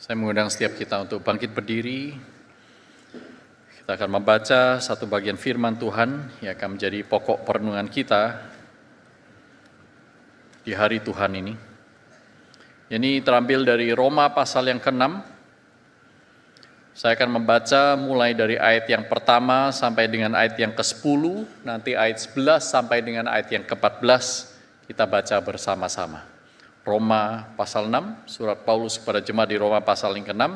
Saya mengundang setiap kita untuk bangkit berdiri. Kita akan membaca satu bagian firman Tuhan yang akan menjadi pokok perenungan kita di hari Tuhan ini. Ini terambil dari Roma pasal yang ke-6. Saya akan membaca mulai dari ayat yang pertama sampai dengan ayat yang ke-10, nanti ayat 11 sampai dengan ayat yang ke-14 kita baca bersama-sama. Roma pasal 6, surat Paulus kepada jemaat di Roma pasal yang ke-6,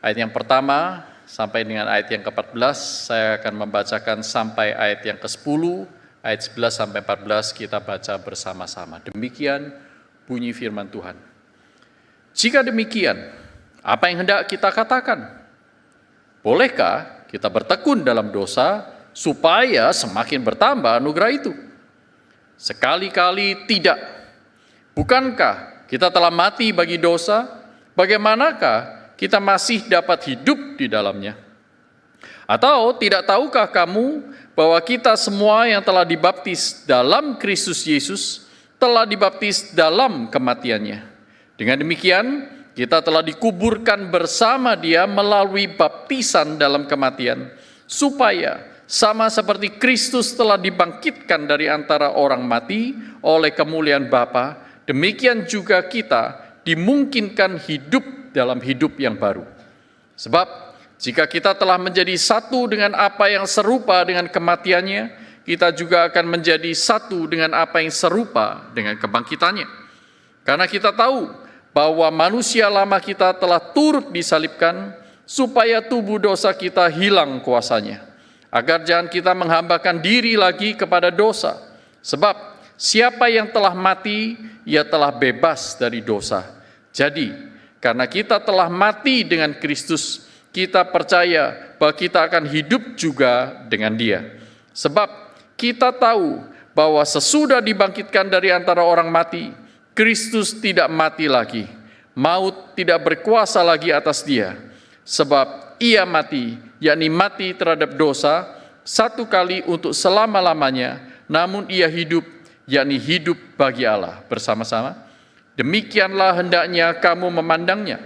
ayat yang pertama sampai dengan ayat yang ke-14, saya akan membacakan sampai ayat yang ke-10, ayat 11 sampai 14 kita baca bersama-sama. Demikian bunyi firman Tuhan. Jika demikian, apa yang hendak kita katakan? Bolehkah kita bertekun dalam dosa supaya semakin bertambah anugerah itu? Sekali-kali tidak. Bukankah kita telah mati bagi dosa? Bagaimanakah kita masih dapat hidup di dalamnya? Atau tidak tahukah kamu bahwa kita semua yang telah dibaptis dalam Kristus Yesus telah dibaptis dalam kematiannya? Dengan demikian, kita telah dikuburkan bersama Dia melalui baptisan dalam kematian, supaya sama seperti Kristus telah dibangkitkan dari antara orang mati oleh kemuliaan Bapa, demikian juga kita dimungkinkan hidup dalam hidup yang baru. Sebab jika kita telah menjadi satu dengan apa yang serupa dengan kematiannya, kita juga akan menjadi satu dengan apa yang serupa dengan kebangkitannya. Karena kita tahu bahwa manusia lama kita telah turut disalibkan, supaya tubuh dosa kita hilang kuasanya, agar jangan kita menghambakan diri lagi kepada dosa. Sebab siapa yang telah mati, ia telah bebas dari dosa. Jadi, karena kita telah mati dengan Kristus, kita percaya bahwa kita akan hidup juga dengan Dia. Sebab kita tahu bahwa sesudah dibangkitkan dari antara orang mati, Kristus tidak mati lagi. Maut tidak berkuasa lagi atas Dia. Sebab Ia mati, yakni mati terhadap dosa, satu kali untuk selama-lamanya, namun Ia hidup, yakni hidup bagi Allah. Bersama-sama, demikianlah hendaknya kamu memandangnya,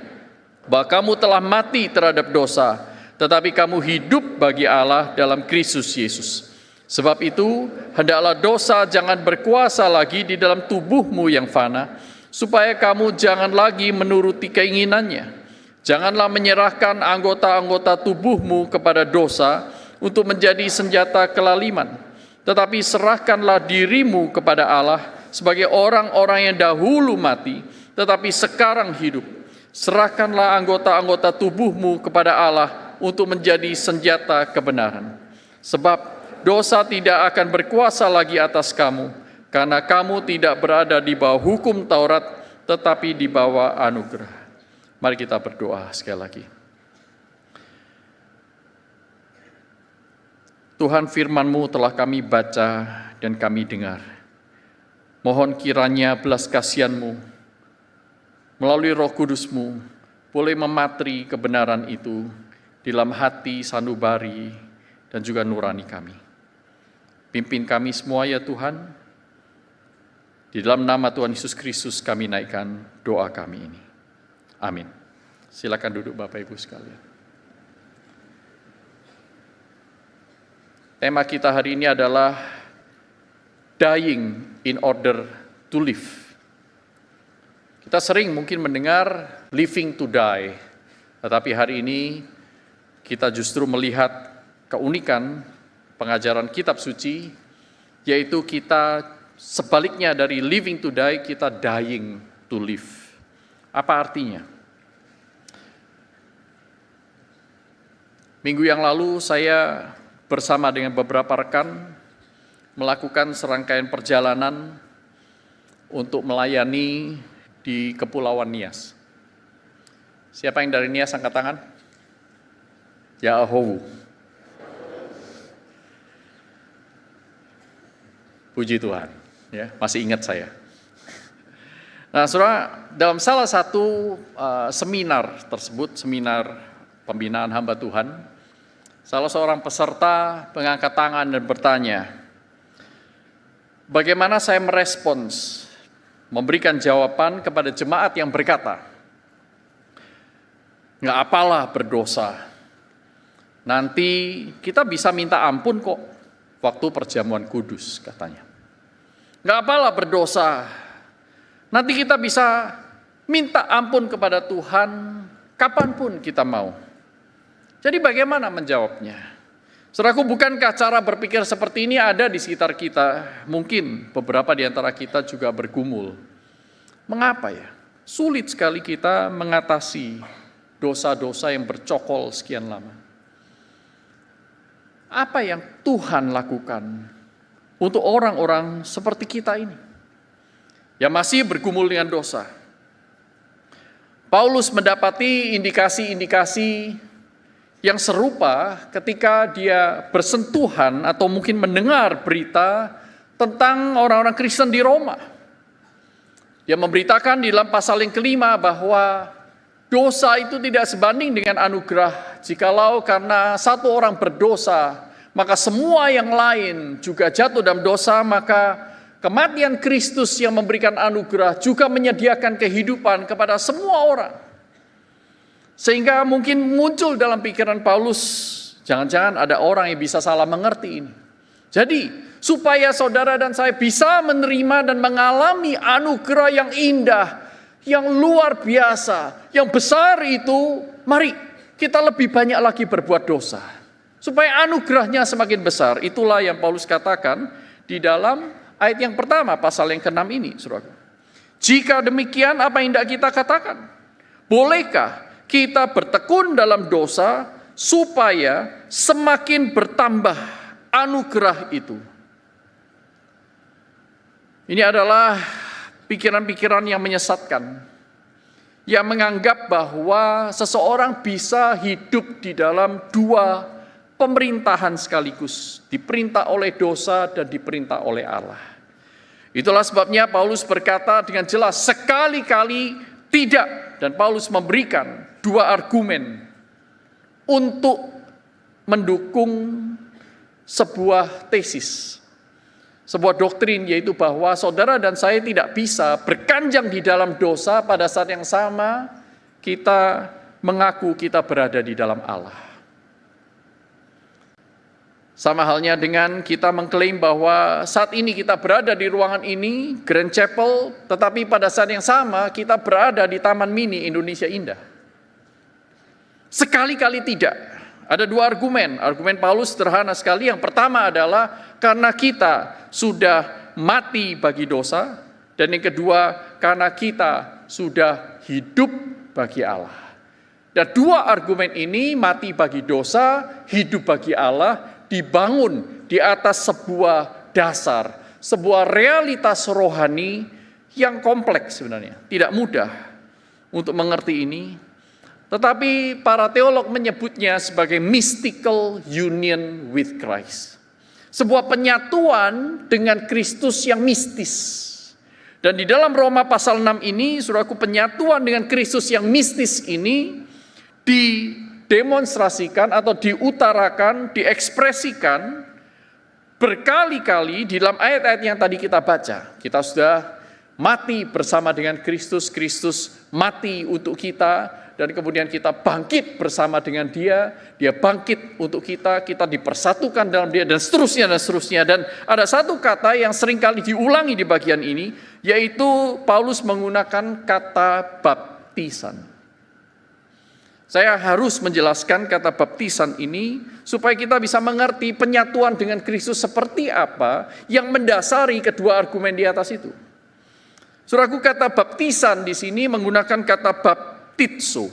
bahwa kamu telah mati terhadap dosa, tetapi kamu hidup bagi Allah dalam Kristus Yesus. Sebab itu, hendaklah dosa jangan berkuasa lagi di dalam tubuhmu yang fana, supaya kamu jangan lagi menuruti keinginannya. Janganlah menyerahkan anggota-anggota tubuhmu kepada dosa untuk menjadi senjata kelaliman, tetapi serahkanlah dirimu kepada Allah sebagai orang-orang yang dahulu mati, tetapi sekarang hidup. Serahkanlah anggota-anggota tubuhmu kepada Allah untuk menjadi senjata kebenaran. Sebab dosa tidak akan berkuasa lagi atas kamu, karena kamu tidak berada di bawah hukum Taurat, tetapi di bawah anugerah. Mari kita berdoa sekali lagi. Tuhan, firman-Mu telah kami baca dan kami dengar. Mohon kiranya belas kasihan-Mu melalui Roh Kudus-Mu boleh mematri kebenaran itu di dalam hati sanubari dan juga nurani kami. Pimpin kami semua ya Tuhan. Di dalam nama Tuhan Yesus Kristus kami naikkan doa kami ini. Amin. Silakan duduk Bapak Ibu sekalian. Tema kita hari ini adalah dying in order to live. Kita sering mungkin mendengar living to die, tetapi hari ini kita justru melihat keunikan pengajaran kitab suci, yaitu kita sebaliknya dari living to die, kita dying to live. Apa artinya? Minggu yang lalu saya bersama dengan beberapa rekan melakukan serangkaian perjalanan untuk melayani di Kepulauan Nias. Siapa yang dari Nias angkat tangan? Ya Ahowu. Puji Tuhan, ya, masih ingat saya. Nah, saudara, dalam salah satu seminar tersebut, seminar pembinaan hamba Tuhan, salah seorang peserta mengangkat tangan dan bertanya, bagaimana saya merespons, memberikan jawaban kepada jemaat yang berkata, nggak apalah berdosa. Nanti kita bisa minta ampun kok waktu perjamuan kudus katanya. Nggak apalah berdosa. Nanti kita bisa minta ampun kepada Tuhan kapanpun kita mau. Jadi bagaimana menjawabnya? Saudaraku, bukankah cara berpikir seperti ini ada di sekitar kita? Mungkin beberapa di antara kita juga bergumul. Mengapa ya? Sulit sekali kita mengatasi dosa-dosa yang bercokol sekian lama. Apa yang Tuhan lakukan untuk orang-orang seperti kita ini yang masih bergumul dengan dosa? Paulus mendapati indikasi-indikasi yang serupa ketika dia bersentuhan atau mungkin mendengar berita tentang orang-orang Kristen di Roma. Dia memberitakan di dalam pasal yang kelima bahwa dosa itu tidak sebanding dengan anugerah. Jikalau karena satu orang berdosa, maka semua yang lain juga jatuh dalam dosa, maka kematian Kristus yang memberikan anugerah juga menyediakan kehidupan kepada semua orang. Sehingga mungkin muncul dalam pikiran Paulus, jangan-jangan ada orang yang bisa salah mengerti ini. Jadi, supaya saudara dan saya bisa menerima dan mengalami anugerah yang indah, yang luar biasa, yang besar itu, mari kita lebih banyak lagi berbuat dosa. Supaya anugerahnya semakin besar. Itulah yang Paulus katakan di dalam ayat yang pertama, pasal yang ke-6 ini, saudara. Jika demikian, apa yang hendak kita katakan? Bolehkah kita bertekun dalam dosa supaya semakin bertambah anugerah itu? Ini adalah pikiran-pikiran yang menyesatkan, yang menganggap bahwa seseorang bisa hidup di dalam dua pemerintahan sekaligus, diperintah oleh dosa dan diperintah oleh Allah. Itulah sebabnya Paulus berkata dengan jelas, sekali-kali tidak. Dan Paulus memberikan dua argumen untuk mendukung sebuah tesis, sebuah doktrin, yaitu bahwa saudara dan saya tidak bisa berkanjang di dalam dosa pada saat yang sama kita mengaku kita berada di dalam Allah. Sama halnya dengan kita mengklaim bahwa saat ini kita berada di ruangan ini, Grand Chapel, tetapi pada saat yang sama kita berada di Taman Mini Indonesia Indah. Sekali-kali tidak. Ada dua argumen. Argumen Paulus sederhana sekali. Yang pertama adalah karena kita sudah mati bagi dosa. Dan yang kedua, karena kita sudah hidup bagi Allah. Dan dua argumen ini, mati bagi dosa, hidup bagi Allah, dibangun di atas sebuah dasar, sebuah realitas rohani yang kompleks sebenarnya. Tidak mudah untuk mengerti ini, tetapi para teolog menyebutnya sebagai mystical union with Christ. Sebuah penyatuan dengan Kristus yang mistis. Dan di dalam Roma pasal 6 ini, saudaraku, penyatuan dengan Kristus yang mistis ini didemonstrasikan atau diutarakan, diekspresikan berkali-kali di dalam ayat-ayat yang tadi kita baca. Kita sudah mati bersama dengan Kristus, Kristus mati untuk kita, dan kemudian kita bangkit bersama dengan Dia, Dia bangkit untuk kita, kita dipersatukan dalam Dia, dan seterusnya, dan seterusnya. Dan ada satu kata yang seringkali diulangi di bagian ini, yaitu Paulus menggunakan kata baptisan. Saya harus menjelaskan kata baptisan ini supaya kita bisa mengerti penyatuan dengan Kristus seperti apa yang mendasari kedua argumen di atas itu. Saudaraku, kata baptisan di sini menggunakan kata baptizo.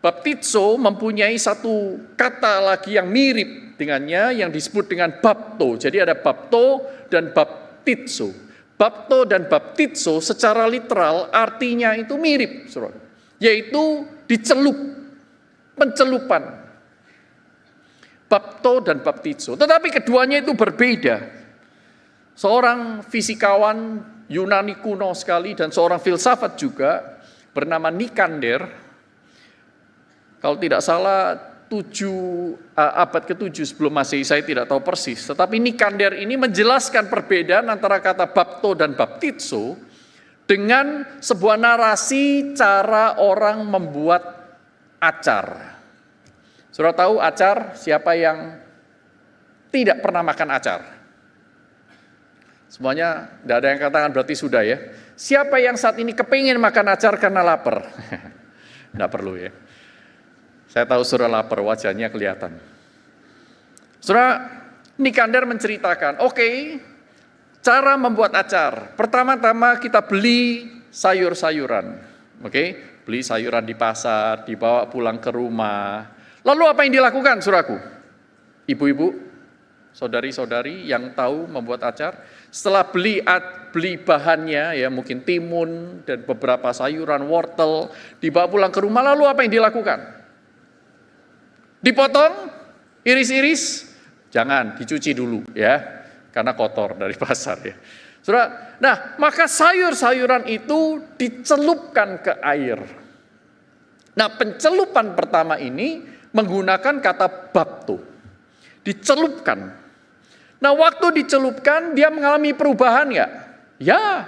Baptizo mempunyai satu kata lagi yang mirip dengannya yang disebut dengan bapto. Jadi ada bapto dan baptizo. Bapto dan baptizo secara literal artinya itu mirip, saudara. Yaitu dicelup. Pencelupan, bapto dan baptizo. Tetapi keduanya itu berbeda. Seorang fisikawan Yunani kuno sekali dan seorang filsafat juga bernama Nikander, kalau tidak salah abad ke-7 sebelum Masehi, saya tidak tahu persis. Tetapi Nikander ini menjelaskan perbedaan antara kata bapto dan baptizo dengan sebuah narasi cara orang membuat acar. Saudara tahu acar, siapa yang tidak pernah makan acar? Semuanya tidak ada yang katakan berarti sudah ya. Siapa yang saat ini kepingin makan acar karena lapar? Tidak perlu ya. Saya tahu saudara lapar, wajahnya kelihatan. Saudara, Nikander menceritakan, oke, cara membuat acar. Pertama-tama kita beli sayur-sayuran. Oke, beli sayuran di pasar, dibawa pulang ke rumah. Lalu apa yang dilakukan, saudaraku? Ibu-ibu, saudari-saudari yang tahu membuat acar, setelah beli bahannya, ya mungkin timun dan beberapa sayuran, wortel, dibawa pulang ke rumah, lalu apa yang dilakukan? Dipotong, iris-iris, jangan, dicuci dulu ya, karena kotor dari pasar ya. Saudara, nah maka sayur-sayuran itu dicelupkan ke air. Nah pencelupan pertama ini menggunakan kata bapto, dicelupkan. Nah waktu dicelupkan dia mengalami perubahan nggak? Ya,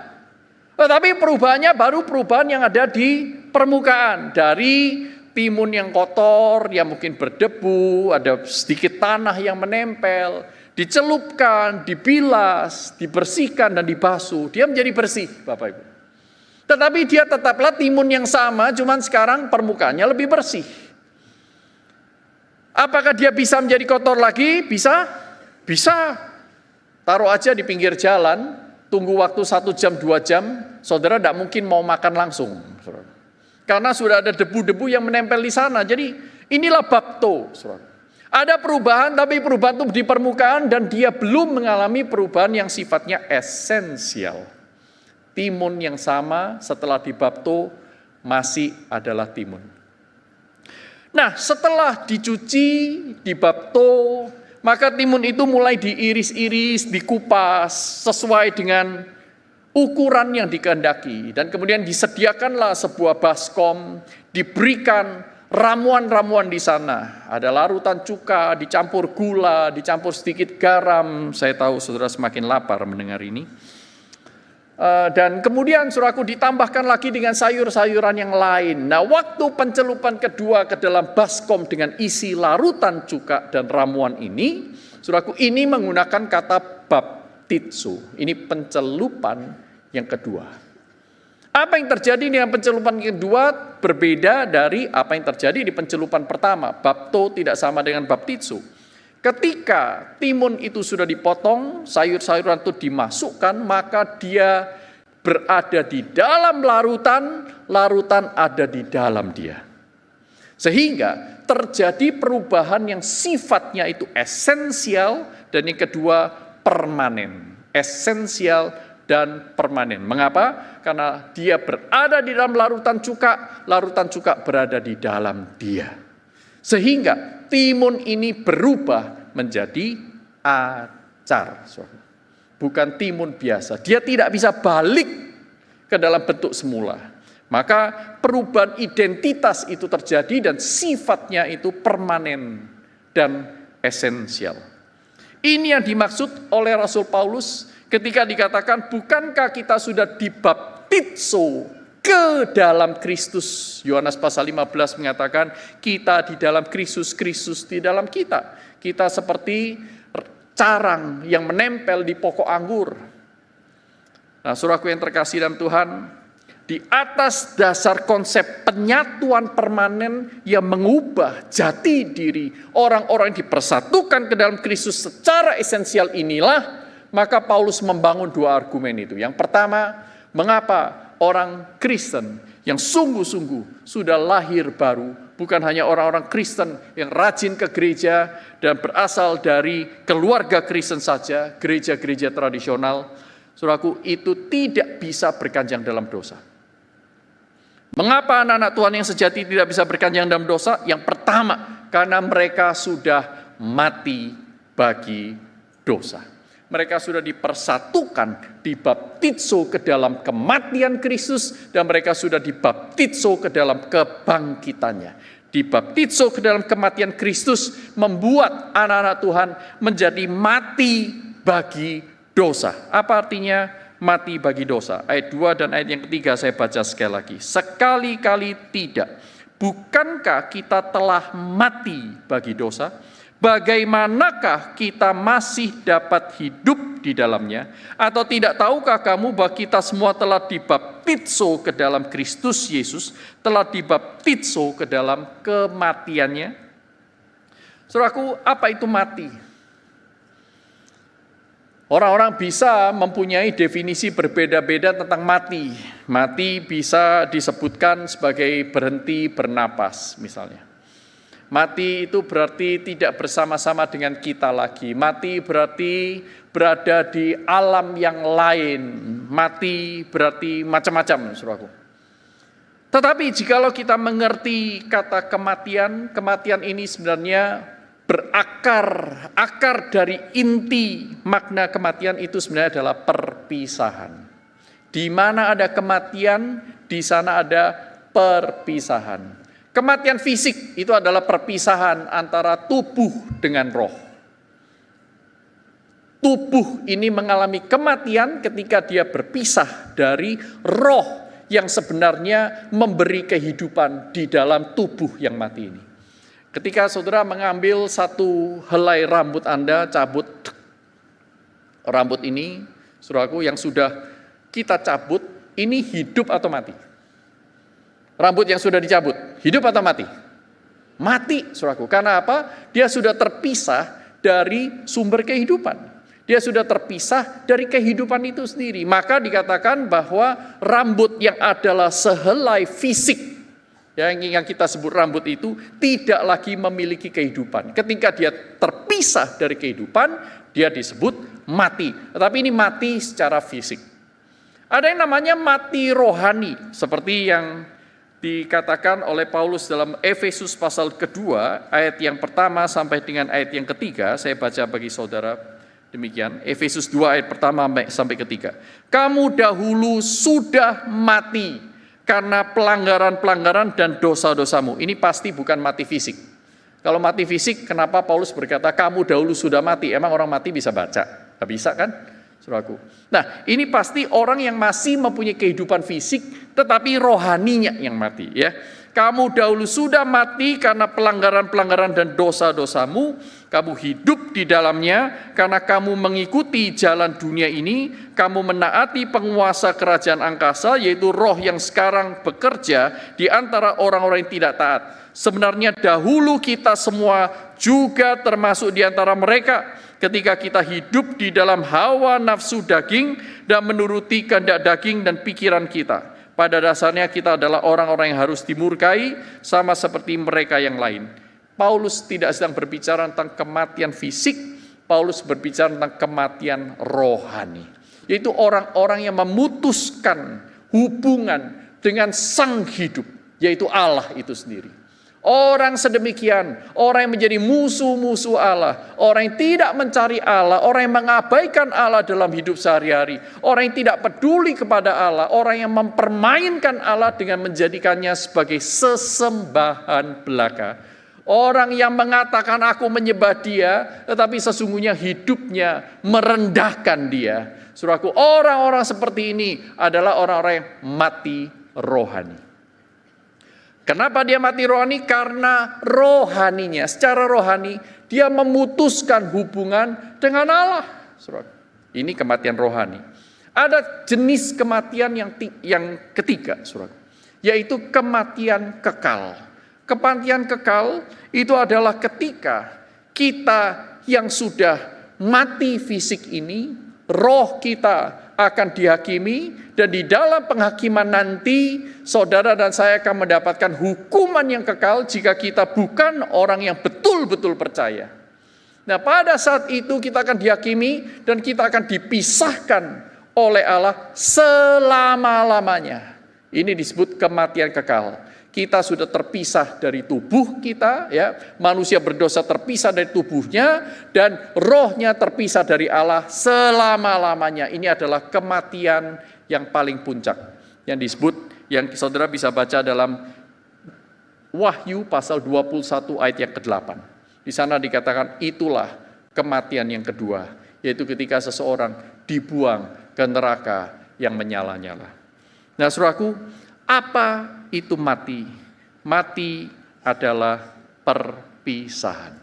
tetapi perubahannya baru perubahan yang ada di permukaan. Dari timun yang kotor, yang mungkin berdebu, ada sedikit tanah yang menempel, dicelupkan, dibilas, dibersihkan dan dibasuh, dia menjadi bersih, Bapak Ibu. Tetapi dia tetaplah timun yang sama, cuman sekarang permukaannya lebih bersih. Apakah dia bisa menjadi kotor lagi? Bisa? Bisa. Taruh aja di pinggir jalan, tunggu waktu 1 jam, 2 jam, saudara tidak mungkin mau makan langsung. Karena sudah ada debu-debu yang menempel di sana. Jadi inilah bapto. Ada perubahan, tapi perubahan itu di permukaan dan dia belum mengalami perubahan yang sifatnya esensial. Timun yang sama setelah dibapto masih adalah timun. Nah, setelah dicuci, dibapto, maka timun itu mulai diiris-iris, dikupas sesuai dengan ukuran yang dikehendaki. Dan kemudian disediakanlah sebuah baskom, diberikan ramuan-ramuan di sana. Ada larutan cuka, dicampur gula, dicampur sedikit garam. Saya tahu saudara semakin lapar mendengar ini. Dan kemudian saudaraku ditambahkan lagi dengan sayur-sayuran yang lain. Nah waktu pencelupan kedua ke dalam baskom dengan isi larutan cuka dan ramuan ini, saudaraku ini menggunakan kata baptizo. Ini pencelupan yang kedua. Apa yang terjadi dengan pencelupan yang kedua berbeda dari apa yang terjadi di pencelupan pertama. Bapto tidak sama dengan baptizo. Ketika timun itu sudah dipotong, sayur-sayuran itu dimasukkan, maka dia berada di dalam larutan, larutan ada di dalam dia. Sehingga terjadi perubahan yang sifatnya itu esensial, dan yang kedua permanen. Esensial dan permanen. Mengapa? Karena dia berada di dalam larutan cuka berada di dalam dia. Sehingga timun ini berubah menjadi acar. Bukan timun biasa. Dia tidak bisa balik ke dalam bentuk semula. Maka perubahan identitas itu terjadi dan sifatnya itu permanen dan esensial. Ini yang dimaksud oleh Rasul Paulus ketika dikatakan, bukankah kita sudah dibaptizo ke dalam Kristus. Yohanes pasal 15 mengatakan kita di dalam Kristus, Kristus di dalam kita. Kita seperti carang yang menempel di pokok anggur. Nah, saudaraku yang terkasih dalam Tuhan, di atas dasar konsep penyatuan permanen yang mengubah jati diri orang-orang yang dipersatukan ke dalam Kristus secara esensial inilah, maka Paulus membangun 2 argumen itu. Yang pertama, mengapa orang Kristen yang sungguh-sungguh sudah lahir baru, bukan hanya orang-orang Kristen yang rajin ke gereja dan berasal dari keluarga Kristen saja, gereja-gereja tradisional, saudaraku, itu tidak bisa berkanjang dalam dosa. Mengapa anak-anak Tuhan yang sejati tidak bisa berkanjang dalam dosa? Yang pertama, karena mereka sudah mati bagi dosa. Mereka sudah dipersatukan, dibaptizo ke dalam kematian Kristus, dan mereka sudah dibaptizo ke dalam kebangkitannya. Dibaptizo ke dalam kematian Kristus membuat anak-anak Tuhan menjadi mati bagi dosa. Apa artinya mati bagi dosa? Ayat 2 dan ayat yang ketiga saya baca sekali lagi. Sekali-kali tidak bukankah kita telah mati bagi dosa? Bagaimanakah kita masih dapat hidup di dalamnya? Atau tidak tahukah kamu bahwa kita semua telah dibaptizo ke dalam Kristus Yesus, telah dibaptizo ke dalam kematiannya? Saudaraku, apa itu mati? Orang-orang bisa mempunyai definisi berbeda-beda tentang mati. Mati bisa disebutkan sebagai berhenti bernapas, misalnya. Mati itu berarti tidak bersama-sama dengan kita lagi. Mati berarti berada di alam yang lain. Mati berarti macam-macam, saudaraku. Tetapi jikalau kita mengerti kata kematian, kematian ini sebenarnya akar dari inti makna kematian itu sebenarnya adalah perpisahan. Di mana ada kematian, di sana ada perpisahan. Kematian fisik itu adalah perpisahan antara tubuh dengan roh. Tubuh ini mengalami kematian ketika dia berpisah dari roh yang sebenarnya memberi kehidupan di dalam tubuh yang mati ini. Ketika saudara mengambil satu helai rambut Anda, cabut rambut ini, saudaraku, yang sudah kita cabut, ini hidup atau mati? Rambut yang sudah dicabut, hidup atau mati? Mati, saudaraku. Karena apa? Dia sudah terpisah dari sumber kehidupan. Dia sudah terpisah dari kehidupan itu sendiri. Maka dikatakan bahwa rambut yang adalah sehelai fisik, yang kita sebut rambut itu, tidak lagi memiliki kehidupan. Ketika dia terpisah dari kehidupan, dia disebut mati. Tetapi ini mati secara fisik. Ada yang namanya mati rohani, seperti yang dikatakan oleh Paulus dalam Efesus pasal kedua, ayat yang pertama sampai dengan ayat yang ketiga. Saya baca bagi saudara demikian. Efesus 2 ayat pertama sampai ketiga. Kamu dahulu sudah mati karena pelanggaran-pelanggaran dan dosa-dosamu. Ini pasti bukan mati fisik. Kalau mati fisik, kenapa Paulus berkata kamu dahulu sudah mati? Emang orang mati bisa baca? Gak bisa kan? Saudaraku. Nah, ini pasti orang yang masih mempunyai kehidupan fisik, tetapi rohaninya yang mati. Ya, kamu dahulu sudah mati karena pelanggaran-pelanggaran dan dosa-dosamu. Kamu hidup di dalamnya karena kamu mengikuti jalan dunia ini. Kamu menaati penguasa kerajaan angkasa, yaitu roh yang sekarang bekerja di antara orang-orang yang tidak taat. Sebenarnya dahulu kita semua juga termasuk di antara mereka. Ketika kita hidup di dalam hawa nafsu daging dan menuruti kehendak daging dan pikiran kita. Pada dasarnya kita adalah orang-orang yang harus dimurkai sama seperti mereka yang lain. Paulus tidak sedang berbicara tentang kematian fisik, Paulus berbicara tentang kematian rohani. Yaitu orang-orang yang memutuskan hubungan dengan sang hidup, yaitu Allah itu sendiri. Orang sedemikian, orang yang menjadi musuh-musuh Allah, orang yang tidak mencari Allah, orang yang mengabaikan Allah dalam hidup sehari-hari, orang yang tidak peduli kepada Allah, orang yang mempermainkan Allah dengan menjadikannya sebagai sesembahan belaka. Orang yang mengatakan aku menyembah dia, tetapi sesungguhnya hidupnya merendahkan dia. Saudaraku, orang-orang seperti ini adalah orang-orang yang mati rohani. Kenapa dia mati rohani? Karena rohaninya, secara rohani, dia memutuskan hubungan dengan Allah. Ini kematian rohani. Ada jenis kematian yang ketiga, yaitu kematian kekal. Kematian kekal itu adalah ketika kita yang sudah mati fisik ini, roh kita akan dihakimi, dan di dalam penghakiman nanti saudara dan saya akan mendapatkan hukuman yang kekal jika kita bukan orang yang betul-betul percaya. Nah, pada saat itu kita akan dihakimi dan kita akan dipisahkan oleh Allah selama-lamanya. Ini disebut kematian kekal. Kita sudah terpisah dari tubuh kita, ya. Manusia berdosa terpisah dari tubuhnya dan rohnya terpisah dari Allah selama-lamanya. Ini adalah kematian yang paling puncak yang disebut, yang saudara bisa baca dalam Wahyu pasal 21 ayat yang ke-8. Di sana dikatakan itulah kematian yang kedua, yaitu ketika seseorang dibuang ke neraka yang menyala-nyala. Nah, saudaraku, apa itu mati? mati adalah perpisahan.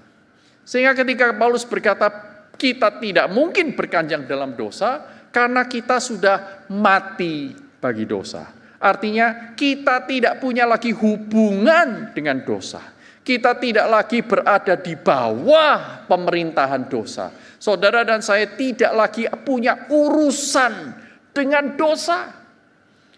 Sehingga ketika Paulus berkata, kita tidak mungkin berkanjang dalam dosa, karena kita sudah mati bagi dosa. Artinya kita tidak punya lagi hubungan dengan dosa. Kita tidak lagi berada di bawah pemerintahan dosa. Saudara dan saya tidak lagi punya urusan dengan dosa.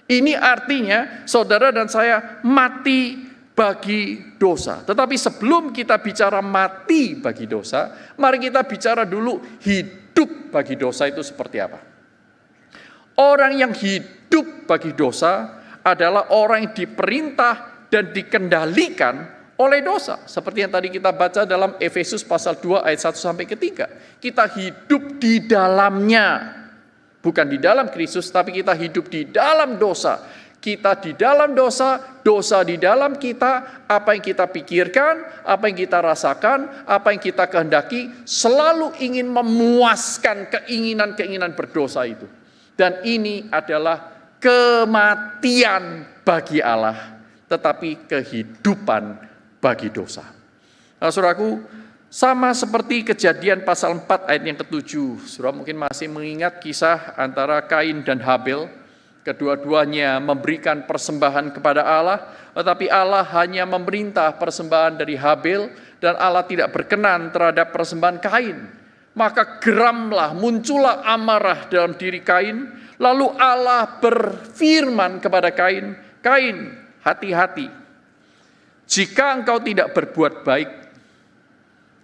Ini artinya saudara dan saya mati bagi dosa. Tetapi sebelum kita bicara mati bagi dosa, mari kita bicara dulu hidup bagi dosa itu seperti apa. Orang yang hidup bagi dosa adalah orang yang diperintah dan dikendalikan oleh dosa. Seperti yang tadi kita baca dalam Efesus pasal 2 ayat 1 sampai ke 3. Kita hidup di dalamnya. Bukan di dalam Kristus, tapi kita hidup di dalam dosa. Kita di dalam dosa, dosa di dalam kita, apa yang kita pikirkan, apa yang kita rasakan, apa yang kita kehendaki, selalu ingin memuaskan keinginan-keinginan berdosa itu. Dan ini adalah kematian bagi Allah, tetapi kehidupan bagi dosa. Nah, saudaraku, sama seperti Kejadian pasal 4 ayat yang ke-7. Saudara mungkin masih mengingat kisah antara Kain dan Habel. Kedua-duanya memberikan persembahan kepada Allah, tetapi Allah hanya memerintah persembahan dari Habel dan Allah tidak berkenan terhadap persembahan Kain. Maka geramlah, muncullah amarah dalam diri Kain. Lalu Allah berfirman kepada Kain, "Kain, hati-hati. Jika engkau tidak berbuat baik."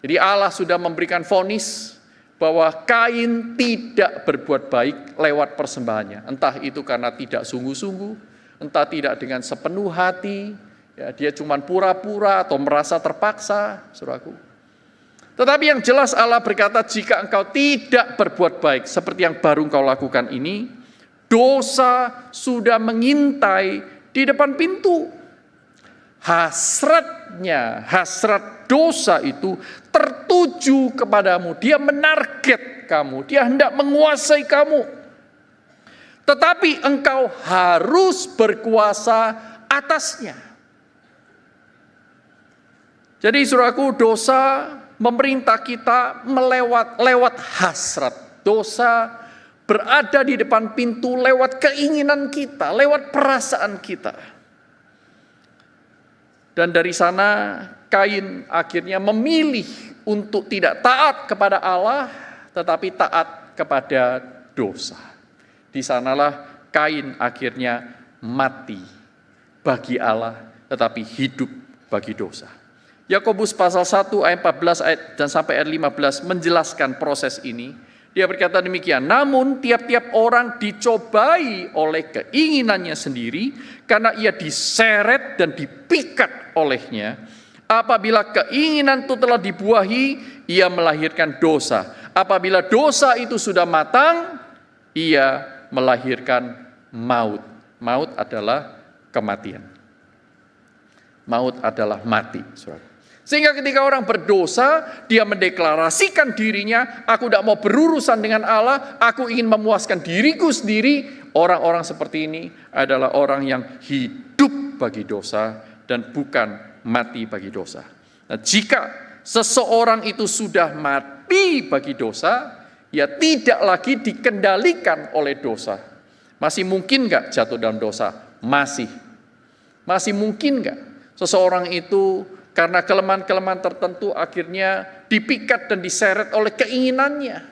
Jadi Allah sudah memberikan vonis bahwa Kain tidak berbuat baik lewat persembahannya. Entah itu karena tidak sungguh-sungguh, entah tidak dengan sepenuh hati, ya, dia cuma pura-pura atau merasa terpaksa, saudaraku. Tetapi yang jelas Allah berkata, jika engkau tidak berbuat baik seperti yang baru engkau lakukan ini, dosa sudah mengintai di depan pintu. Hasrat dosa itu tertuju kepadamu. Dia menarget kamu, dia hendak menguasai kamu. Tetapi engkau harus berkuasa atasnya. Jadi saudaraku, dosa memerintah kita lewat hasrat. Dosa berada di depan pintu lewat keinginan kita, lewat perasaan kita. Dan dari sana Kain akhirnya memilih untuk tidak taat kepada Allah, tetapi taat kepada dosa. Di sanalah Kain akhirnya mati bagi Allah, tetapi hidup bagi dosa. Yakobus pasal 1 ayat 14 dan sampai ayat 15 menjelaskan proses ini. Dia berkata demikian, namun tiap-tiap orang dicobai oleh keinginannya sendiri, karena ia diseret dan dipikat olehnya. Apabila keinginan itu telah dibuahi, ia melahirkan dosa. Apabila dosa itu sudah matang, ia melahirkan maut. Maut adalah kematian. Maut adalah mati, saudara. Sehingga ketika orang berdosa, dia mendeklarasikan dirinya, aku tidak mau berurusan dengan Allah, aku ingin memuaskan diriku sendiri. Orang-orang seperti ini adalah orang yang hidup bagi dosa dan bukan mati bagi dosa. Nah, jika seseorang itu sudah mati bagi dosa, ya tidak lagi dikendalikan oleh dosa. Masih mungkin enggak jatuh dalam dosa? Masih. Masih mungkin enggak seseorang itu karena kelemahan-kelemahan tertentu akhirnya dipikat dan diseret oleh keinginannya?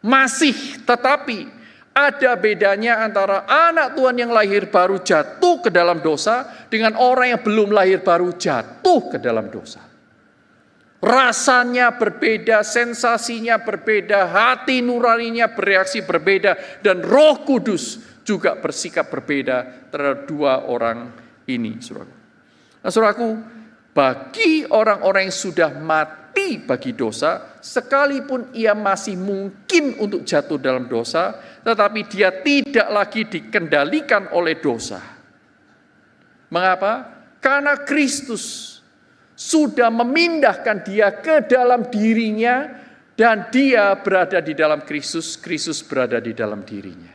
Masih, tetapi ada bedanya antara anak Tuhan yang lahir baru jatuh ke dalam dosa dengan orang yang belum lahir baru jatuh ke dalam dosa. Rasanya berbeda, sensasinya berbeda, hati nuraninya bereaksi berbeda, dan Roh Kudus juga bersikap berbeda terhadap dua orang ini, saudaraku. Nah, saudaraku, bagi orang-orang yang sudah mati bagi dosa, sekalipun ia masih mungkin untuk jatuh dalam dosa, tetapi dia tidak lagi dikendalikan oleh dosa. Mengapa? Karena Kristus sudah memindahkan dia ke dalam dirinya, dan dia berada di dalam Kristus, Kristus berada di dalam dirinya.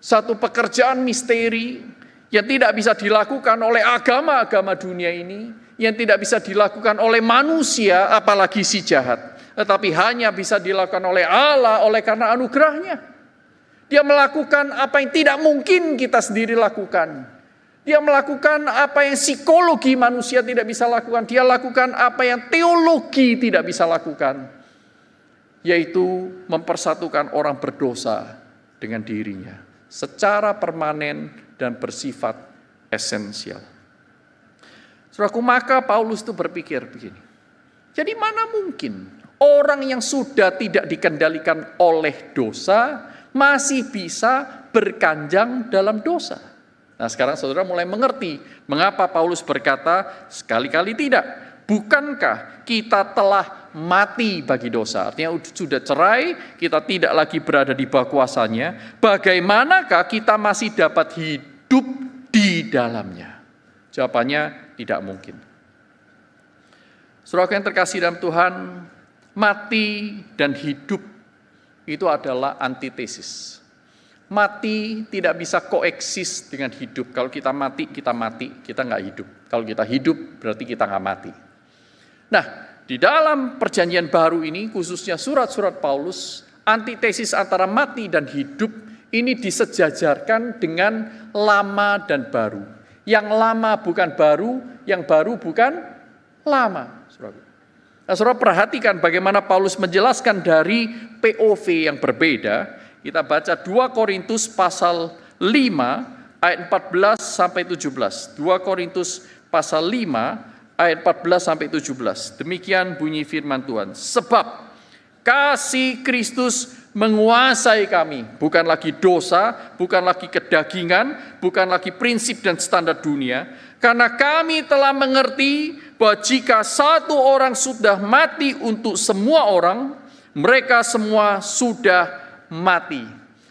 Satu pekerjaan misteri yang tidak bisa dilakukan oleh agama-agama dunia ini, yang tidak bisa dilakukan oleh manusia, apalagi si jahat, tetapi hanya bisa dilakukan oleh Allah, oleh karena anugerahnya. Dia melakukan apa yang tidak mungkin kita sendiri lakukan. Dia melakukan apa yang psikologi manusia tidak bisa lakukan. Dia lakukan apa yang teologi tidak bisa lakukan, yaitu mempersatukan orang berdosa dengan dirinya secara permanen dan bersifat esensial. Saudaraku, maka Paulus itu berpikir begini. Jadi mana mungkin orang yang sudah tidak dikendalikan oleh dosa masih bisa berkanjang dalam dosa? Nah, sekarang saudara mulai mengerti mengapa Paulus berkata sekali-kali tidak. Bukankah kita telah mati bagi dosa? Artinya sudah cerai, kita tidak lagi berada di bawah kuasanya. Bagaimanakah kita masih dapat hidup di dalamnya? Jawabannya tidak mungkin. Saudara yang terkasih dalam Tuhan, mati dan hidup itu adalah antitesis. Mati tidak bisa koeksis dengan hidup. Kalau kita mati, kita nggak hidup. Kalau kita hidup, berarti kita nggak mati. Nah, di dalam perjanjian baru ini, khususnya surat-surat Paulus, antitesis antara mati dan hidup ini disejajarkan dengan lama dan baru. Yang lama bukan baru, yang baru bukan lama. Nah, saudara perhatikan bagaimana Paulus menjelaskan dari POV yang berbeda. Kita baca 2 Korintus pasal 5 ayat 14 sampai 17. 2 Korintus pasal 5 ayat 14 sampai 17. Demikian bunyi firman Tuhan. Sebab kasih Kristus menguasai kami, bukan lagi dosa, bukan lagi kedagingan, bukan lagi prinsip dan standar dunia, karena kami telah mengerti bahwa jika satu orang sudah mati untuk semua orang, mereka semua sudah mati.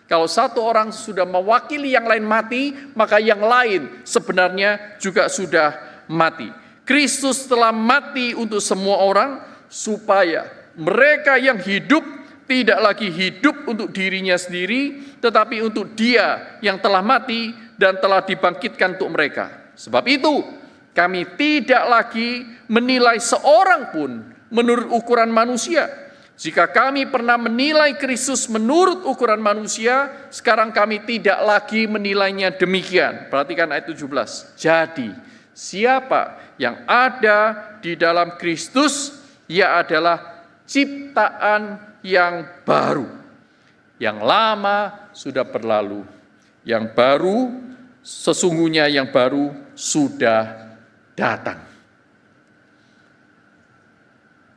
Kalau satu orang sudah mewakili yang lain mati, maka yang lain sebenarnya juga sudah mati. Kristus telah mati untuk semua orang, supaya mereka yang hidup tidak lagi hidup untuk dirinya sendiri, tetapi untuk Dia yang telah mati dan telah dibangkitkan untuk mereka. Sebab itu, kami tidak lagi menilai seorang pun menurut ukuran manusia. Jika kami pernah menilai Kristus menurut ukuran manusia, sekarang kami tidak lagi menilainya demikian. Perhatikan ayat 17. Jadi, siapa yang ada di dalam Kristus, ia adalah ciptaan yang baru. Yang lama sudah berlalu. Yang baru, sesungguhnya yang baru sudah datang.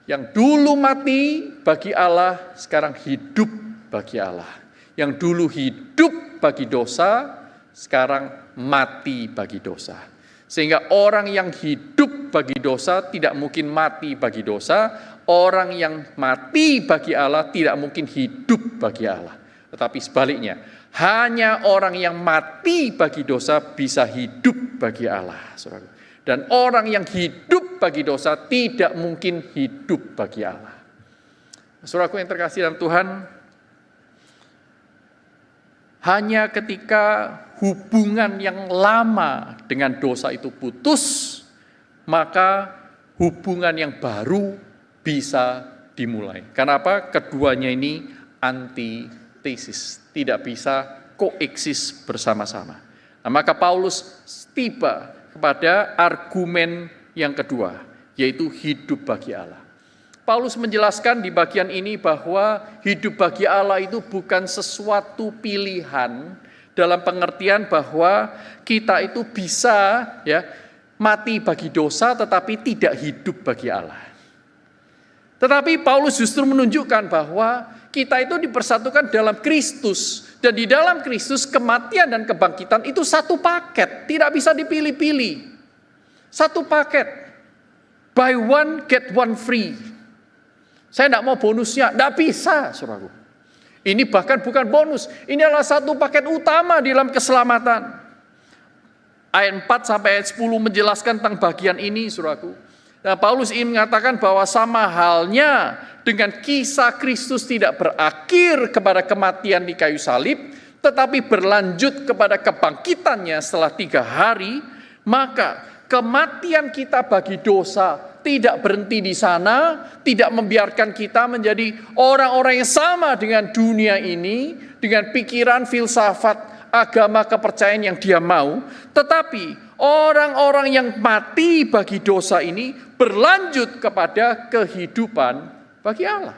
Yang dulu mati bagi Allah, sekarang hidup bagi Allah. Yang dulu hidup bagi dosa, sekarang mati bagi dosa. Sehingga orang yang hidup bagi dosa tidak mungkin mati bagi dosa. Orang yang mati bagi Allah tidak mungkin hidup bagi Allah. Tetapi sebaliknya, hanya orang yang mati bagi dosa bisa hidup bagi Allah. Saudara. Dan orang yang hidup bagi dosa tidak mungkin hidup bagi Allah. Saudaraku yang terkasih dalam Tuhan, hanya ketika hubungan yang lama dengan dosa itu putus, maka hubungan yang baru bisa dimulai. Kenapa? Keduanya ini antitesis, tidak bisa koeksis bersama-sama. Nah, maka Paulus tiba kepada argumen yang kedua, yaitu hidup bagi Allah. Paulus menjelaskan di bagian ini bahwa hidup bagi Allah itu bukan sesuatu pilihan, dalam pengertian bahwa kita itu bisa mati bagi dosa tetapi tidak hidup bagi Allah. Tetapi Paulus justru menunjukkan bahwa kita itu dipersatukan dalam Kristus. Dan di dalam Kristus kematian dan kebangkitan itu satu paket. Tidak bisa dipilih-pilih. Satu paket. Buy one, get one free. Saya tidak mau bonusnya. Tidak bisa, saudaraku. Ini bahkan bukan bonus. Ini adalah satu paket utama di dalam keselamatan. Ayat 4 sampai ayat 10 menjelaskan tentang bagian ini, saudaraku. Nah, Paulus ingin mengatakan bahwa sama halnya dengan kisah Kristus tidak berakhir kepada kematian di kayu salib, tetapi berlanjut kepada kebangkitannya setelah 3 hari, maka kematian kita bagi dosa tidak berhenti di sana, tidak membiarkan kita menjadi orang-orang yang sama dengan dunia ini, dengan pikiran, filsafat, agama, kepercayaan yang dia mau, tetapi orang-orang yang mati bagi dosa ini berlanjut kepada kehidupan bagi Allah.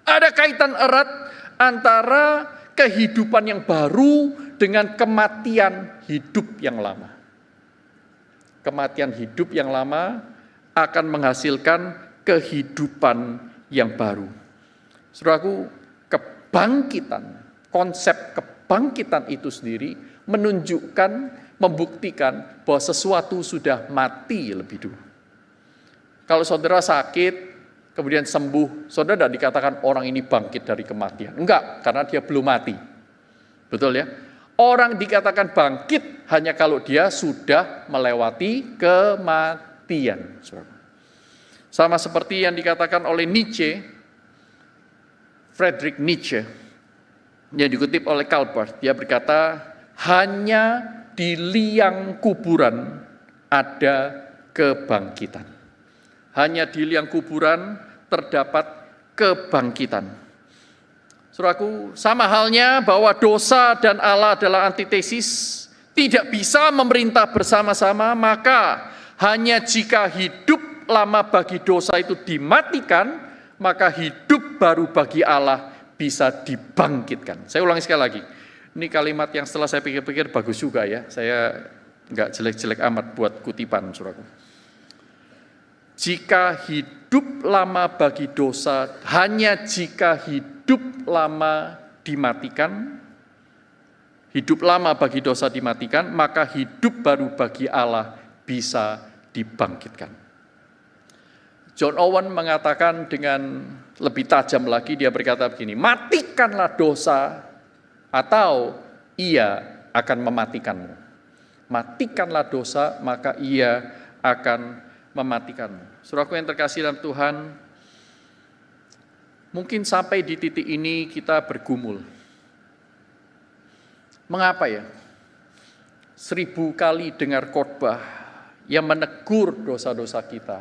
Ada kaitan erat antara kehidupan yang baru dengan kematian hidup yang lama. Kematian hidup yang lama akan menghasilkan kehidupan yang baru. Saudaraku, kebangkitan, konsep kebangkitan itu sendiri menunjukkan, membuktikan bahwa sesuatu sudah mati lebih dulu. Kalau saudara sakit, kemudian sembuh, saudara tidak dikatakan orang ini bangkit dari kematian. Enggak, karena dia belum mati. Betul ya? Orang dikatakan bangkit hanya kalau dia sudah melewati kematian. Sama seperti yang dikatakan oleh Nietzsche, Friedrich Nietzsche, yang dikutip oleh Calvert. Dia berkata, hanya di liang kuburan ada kebangkitan. Hanya di liang kuburan terdapat kebangkitan. Saudaraku, sama halnya bahwa dosa dan Allah adalah antitesis, tidak bisa memerintah bersama-sama, maka hanya jika hidup lama bagi dosa itu dimatikan, maka hidup baru bagi Allah bisa dibangkitkan. Saya ulangi sekali lagi. Ini kalimat yang setelah saya pikir-pikir bagus juga ya. Saya enggak jelek-jelek amat buat kutipan, saudaraku. Jika hidup lama bagi dosa, hanya jika hidup lama dimatikan, hidup lama bagi dosa dimatikan, maka hidup baru bagi Allah bisa dibangkitkan. John Owen mengatakan dengan lebih tajam lagi, dia berkata begini, matikanlah dosa atau ia akan mematikanmu. Matikanlah dosa, maka ia akan mematikanmu. Saudaraku yang terkasih dalam Tuhan, mungkin sampai di titik ini kita bergumul. Mengapa ya? 1000 kali dengar khotbah yang menegur dosa-dosa kita.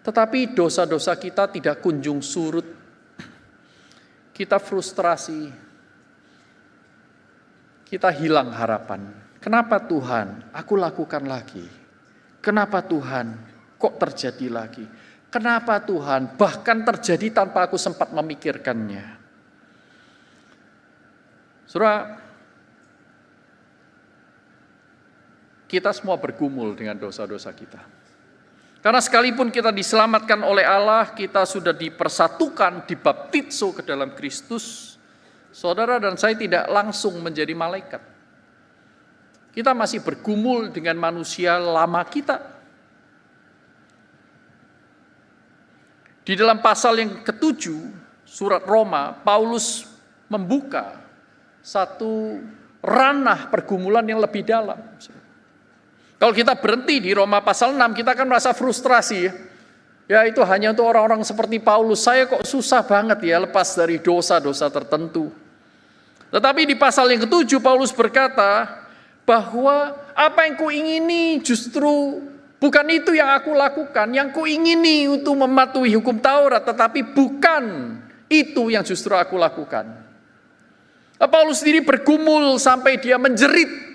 Tetapi dosa-dosa kita tidak kunjung surut. Kita frustrasi. Kita hilang harapan. Kenapa Tuhan? Aku lakukan lagi. Kenapa Tuhan? Kok terjadi lagi? Kenapa Tuhan? Bahkan terjadi tanpa aku sempat memikirkannya. Saudara, kita semua bergumul dengan dosa-dosa kita. Karena sekalipun kita diselamatkan oleh Allah, kita sudah dipersatukan, dibaptiso ke dalam Kristus, saudara dan saya tidak langsung menjadi malaikat. Kita masih bergumul dengan manusia lama kita. Di dalam pasal yang ke-7, surat Roma, Paulus membuka satu ranah pergumulan yang lebih dalam. Kalau kita berhenti di Roma pasal 6, kita akan merasa frustrasi ya. Ya itu hanya untuk orang-orang seperti Paulus, saya kok susah banget ya lepas dari dosa-dosa tertentu. Tetapi di pasal yang ke-7, Paulus berkata bahwa apa yang kuingini justru bukan itu yang aku lakukan. Yang kuingini untuk mematuhi hukum Taurat, tetapi bukan itu yang justru aku lakukan. Paulus sendiri bergumul sampai dia menjerit.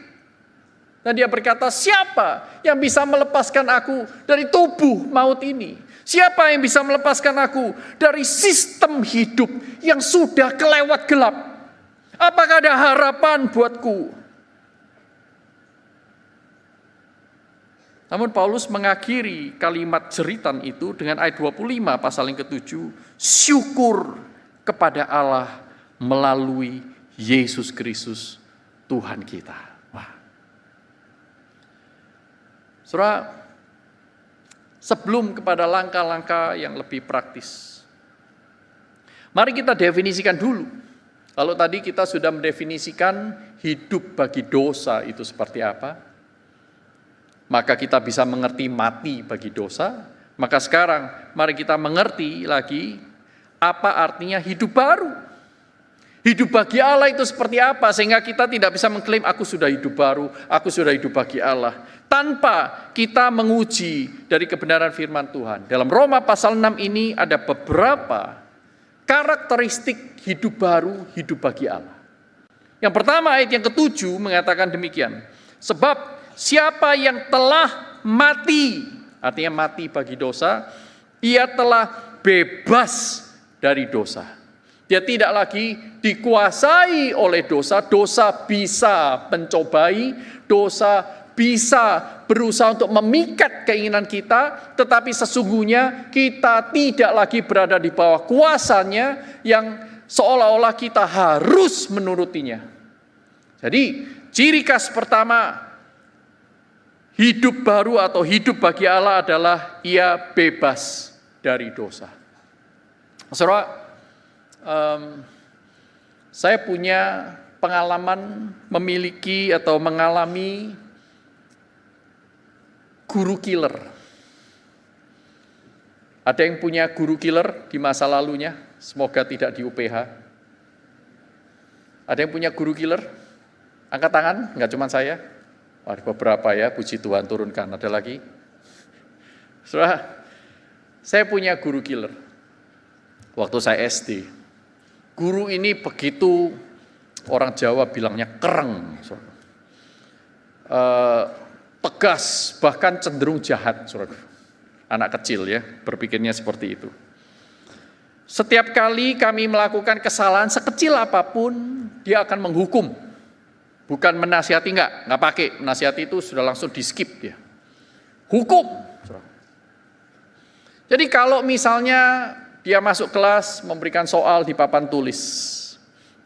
Dan dia berkata, siapa yang bisa melepaskan aku dari tubuh maut ini? Siapa yang bisa melepaskan aku dari sistem hidup yang sudah kelewat gelap? Apakah ada harapan buatku? Namun Paulus mengakhiri kalimat jeritan itu dengan ayat 25 pasal yang ke-7. Syukur kepada Allah melalui Yesus Kristus Tuhan kita. Saudara, sebelum kepada langkah-langkah yang lebih praktis, mari kita definisikan dulu. Kalau tadi kita sudah mendefinisikan hidup bagi dosa itu seperti apa, maka kita bisa mengerti mati bagi dosa. Maka sekarang mari kita mengerti lagi apa artinya hidup baru. Hidup bagi Allah itu seperti apa sehingga kita tidak bisa mengklaim aku sudah hidup baru, aku sudah hidup bagi Allah. Tanpa kita menguji dari kebenaran firman Tuhan. Dalam Roma pasal 6 ini ada beberapa karakteristik hidup baru, hidup bagi Allah. Yang pertama ayat yang ke-7 mengatakan demikian. Sebab siapa yang telah mati, artinya mati bagi dosa, ia telah bebas dari dosa. Dia tidak lagi dikuasai oleh dosa, dosa bisa mencobai, dosa bisa berusaha untuk memikat keinginan kita, tetapi sesungguhnya kita tidak lagi berada di bawah kuasanya yang seolah-olah kita harus menurutinya. Jadi ciri khas pertama hidup baru atau hidup bagi Allah adalah ia bebas dari dosa. Saudara, saya punya pengalaman memiliki atau mengalami guru killer. Ada yang punya guru killer di masa lalunya? Semoga tidak di UPH. Ada yang punya guru killer? Angkat tangan, enggak cuma saya. Ada beberapa ya, puji Tuhan turunkan. Ada lagi? Saudara, saya punya guru killer. Waktu saya SD. Guru ini begitu, orang Jawa bilangnya kereng, tegas, bahkan cenderung jahat. Anak kecil ya, berpikirnya seperti itu. Setiap kali kami melakukan kesalahan sekecil apapun, dia akan menghukum. Bukan menasihati, enggak pakai. Menasihati itu sudah langsung di skip dia. Hukum. Jadi kalau misalnya dia masuk kelas memberikan soal di papan tulis.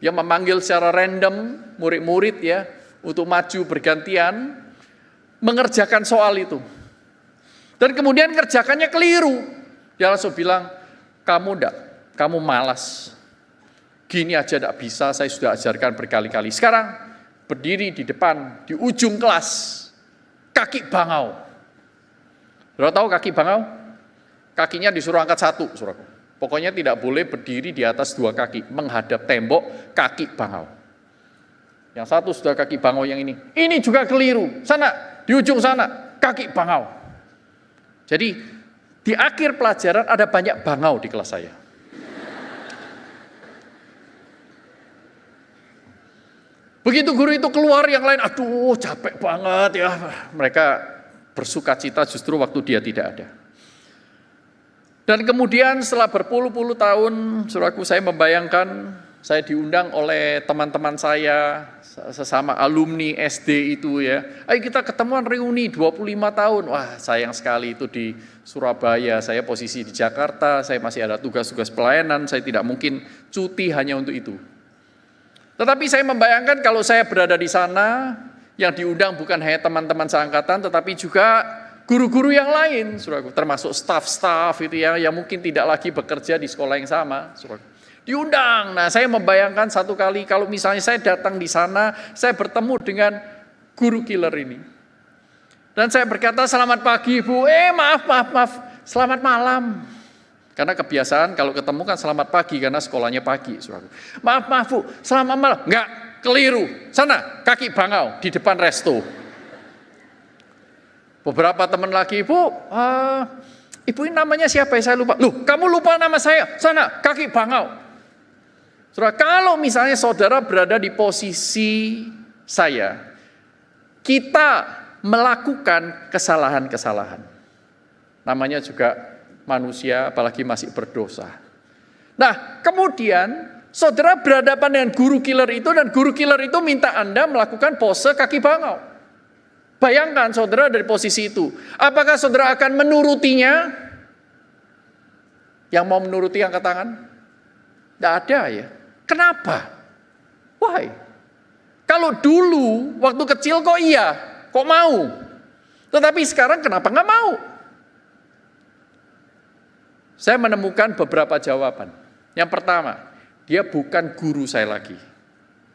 Dia memanggil secara random murid-murid ya untuk maju bergantian mengerjakan soal itu. Dan kemudian kerjakannya keliru. Dia langsung bilang, kamu malas. Gini aja tidak bisa, saya sudah ajarkan berkali-kali. Sekarang berdiri di depan, di ujung kelas, kaki bangau. Saudara tahu kaki bangau? Kakinya disuruh angkat satu, saudaraku. Pokoknya tidak boleh berdiri di atas dua kaki, menghadap tembok, kaki bangau. Yang satu sudah kaki bangau yang ini. Ini juga keliru, sana, di ujung sana, kaki bangau. Jadi, di akhir pelajaran ada banyak bangau di kelas saya. Begitu guru itu keluar, yang lain, aduh capek banget ya. Mereka bersuka cita justru waktu dia tidak ada. Dan kemudian setelah berpuluh-puluh tahun, saudaraku, saya membayangkan saya diundang oleh teman-teman saya, sesama alumni SD itu ya. Ayo kita ketemuan reuni 25 tahun. Wah sayang sekali itu di Surabaya, saya posisi di Jakarta, saya masih ada tugas-tugas pelayanan, saya tidak mungkin cuti hanya untuk itu. Tetapi saya membayangkan kalau saya berada di sana, yang diundang bukan hanya teman-teman seangkatan, tetapi juga guru-guru yang lain, saudaraku, termasuk staf-staf itu yang mungkin tidak lagi bekerja di sekolah yang sama, saudaraku. Diundang. Nah, saya membayangkan satu kali kalau misalnya saya datang di sana, saya bertemu dengan guru killer ini. Dan saya berkata, "Selamat pagi, Bu." Maaf. Selamat malam. Karena kebiasaan kalau ketemu kan selamat pagi karena sekolahnya pagi, saudaraku. Maaf, Bu. Selamat malam. Enggak, keliru. Sana, kaki bangau di depan resto. Beberapa teman lagi, Ibu ini namanya siapa ya, saya lupa. Loh, kamu lupa nama saya, sana, kaki bangau. Saudara, kalau misalnya saudara berada di posisi saya, kita melakukan kesalahan-kesalahan. Namanya juga manusia, apalagi masih berdosa. Nah, kemudian saudara berhadapan dengan guru killer itu, dan guru killer itu minta Anda melakukan pose kaki bangau. Bayangkan saudara dari posisi itu. Apakah saudara akan menurutinya? Yang mau menuruti angkat tangan? Tidak ada ya. Kenapa? Why? Kalau dulu waktu kecil kok iya, kok mau. Tetapi sekarang kenapa nggak mau? Saya menemukan beberapa jawaban. Yang pertama, dia bukan guru saya lagi.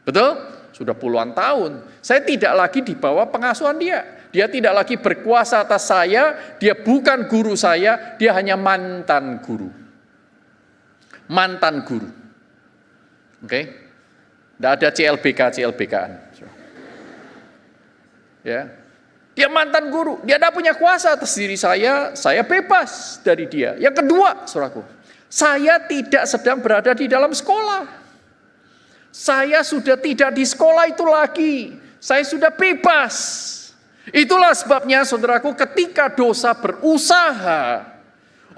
Betul? Sudah puluhan tahun, saya tidak lagi di bawah pengasuhan dia. Dia tidak lagi berkuasa atas saya, dia bukan guru saya, dia hanya mantan guru. Mantan guru. Oke? Tidak ada CLBK-an. Ya. Dia mantan guru, dia tidak punya kuasa atas diri saya bebas dari dia. Yang kedua, saudaraku, saya tidak sedang berada di dalam sekolah. Saya sudah tidak di sekolah itu lagi. Saya sudah bebas. Itulah sebabnya, saudaraku, ketika dosa berusaha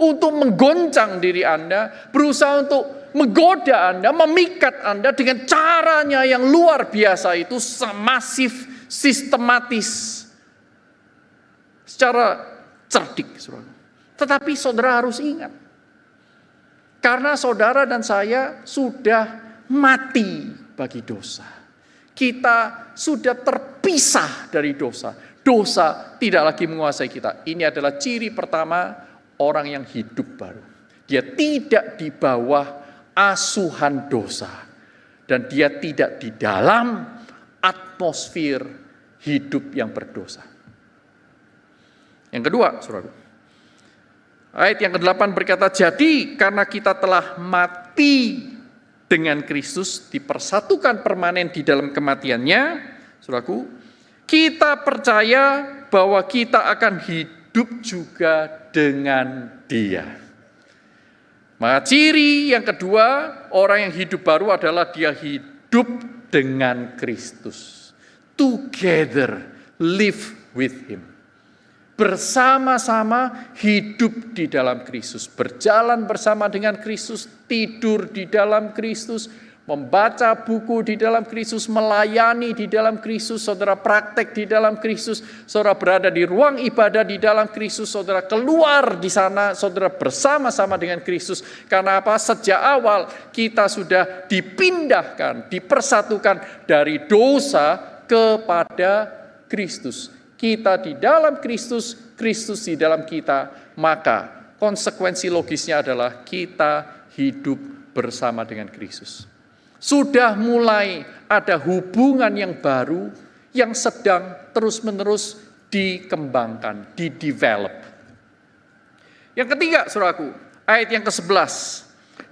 untuk menggoncang diri Anda, berusaha untuk menggoda Anda, memikat Anda dengan caranya yang luar biasa itu, masif, sistematis, secara cerdik, saudara. Tetapi saudara harus ingat, karena saudara dan saya sudah mati bagi dosa. Kita sudah terpisah dari dosa. Dosa tidak lagi menguasai kita. Ini adalah ciri pertama orang yang hidup baru. Dia tidak di bawah asuhan dosa. Dan dia tidak di dalam atmosfer hidup yang berdosa. Yang kedua, saudara. Ayat yang ke-8 berkata, jadi karena kita telah mati dengan Kristus, dipersatukan permanen di dalam kematiannya, saudaraku, kita percaya bahwa kita akan hidup juga dengan Dia. Maka ciri yang kedua, orang yang hidup baru adalah dia hidup dengan Kristus. Together, live with Him. Bersama-sama hidup di dalam Kristus. Berjalan bersama dengan Kristus, tidur di dalam Kristus, membaca buku di dalam Kristus, melayani di dalam Kristus, saudara praktek di dalam Kristus, saudara berada di ruang ibadah di dalam Kristus, saudara keluar di sana, saudara bersama-sama dengan Kristus. Karena apa? Sejak awal kita sudah dipindahkan, dipersatukan dari dosa kepada Kristus. Kita di dalam Kristus, Kristus di dalam kita, maka konsekuensi logisnya adalah kita hidup bersama dengan Kristus. Sudah mulai ada hubungan yang baru yang sedang terus-menerus dikembangkan, didevelop. Yang ketiga, saudaraku, ayat yang ke-11.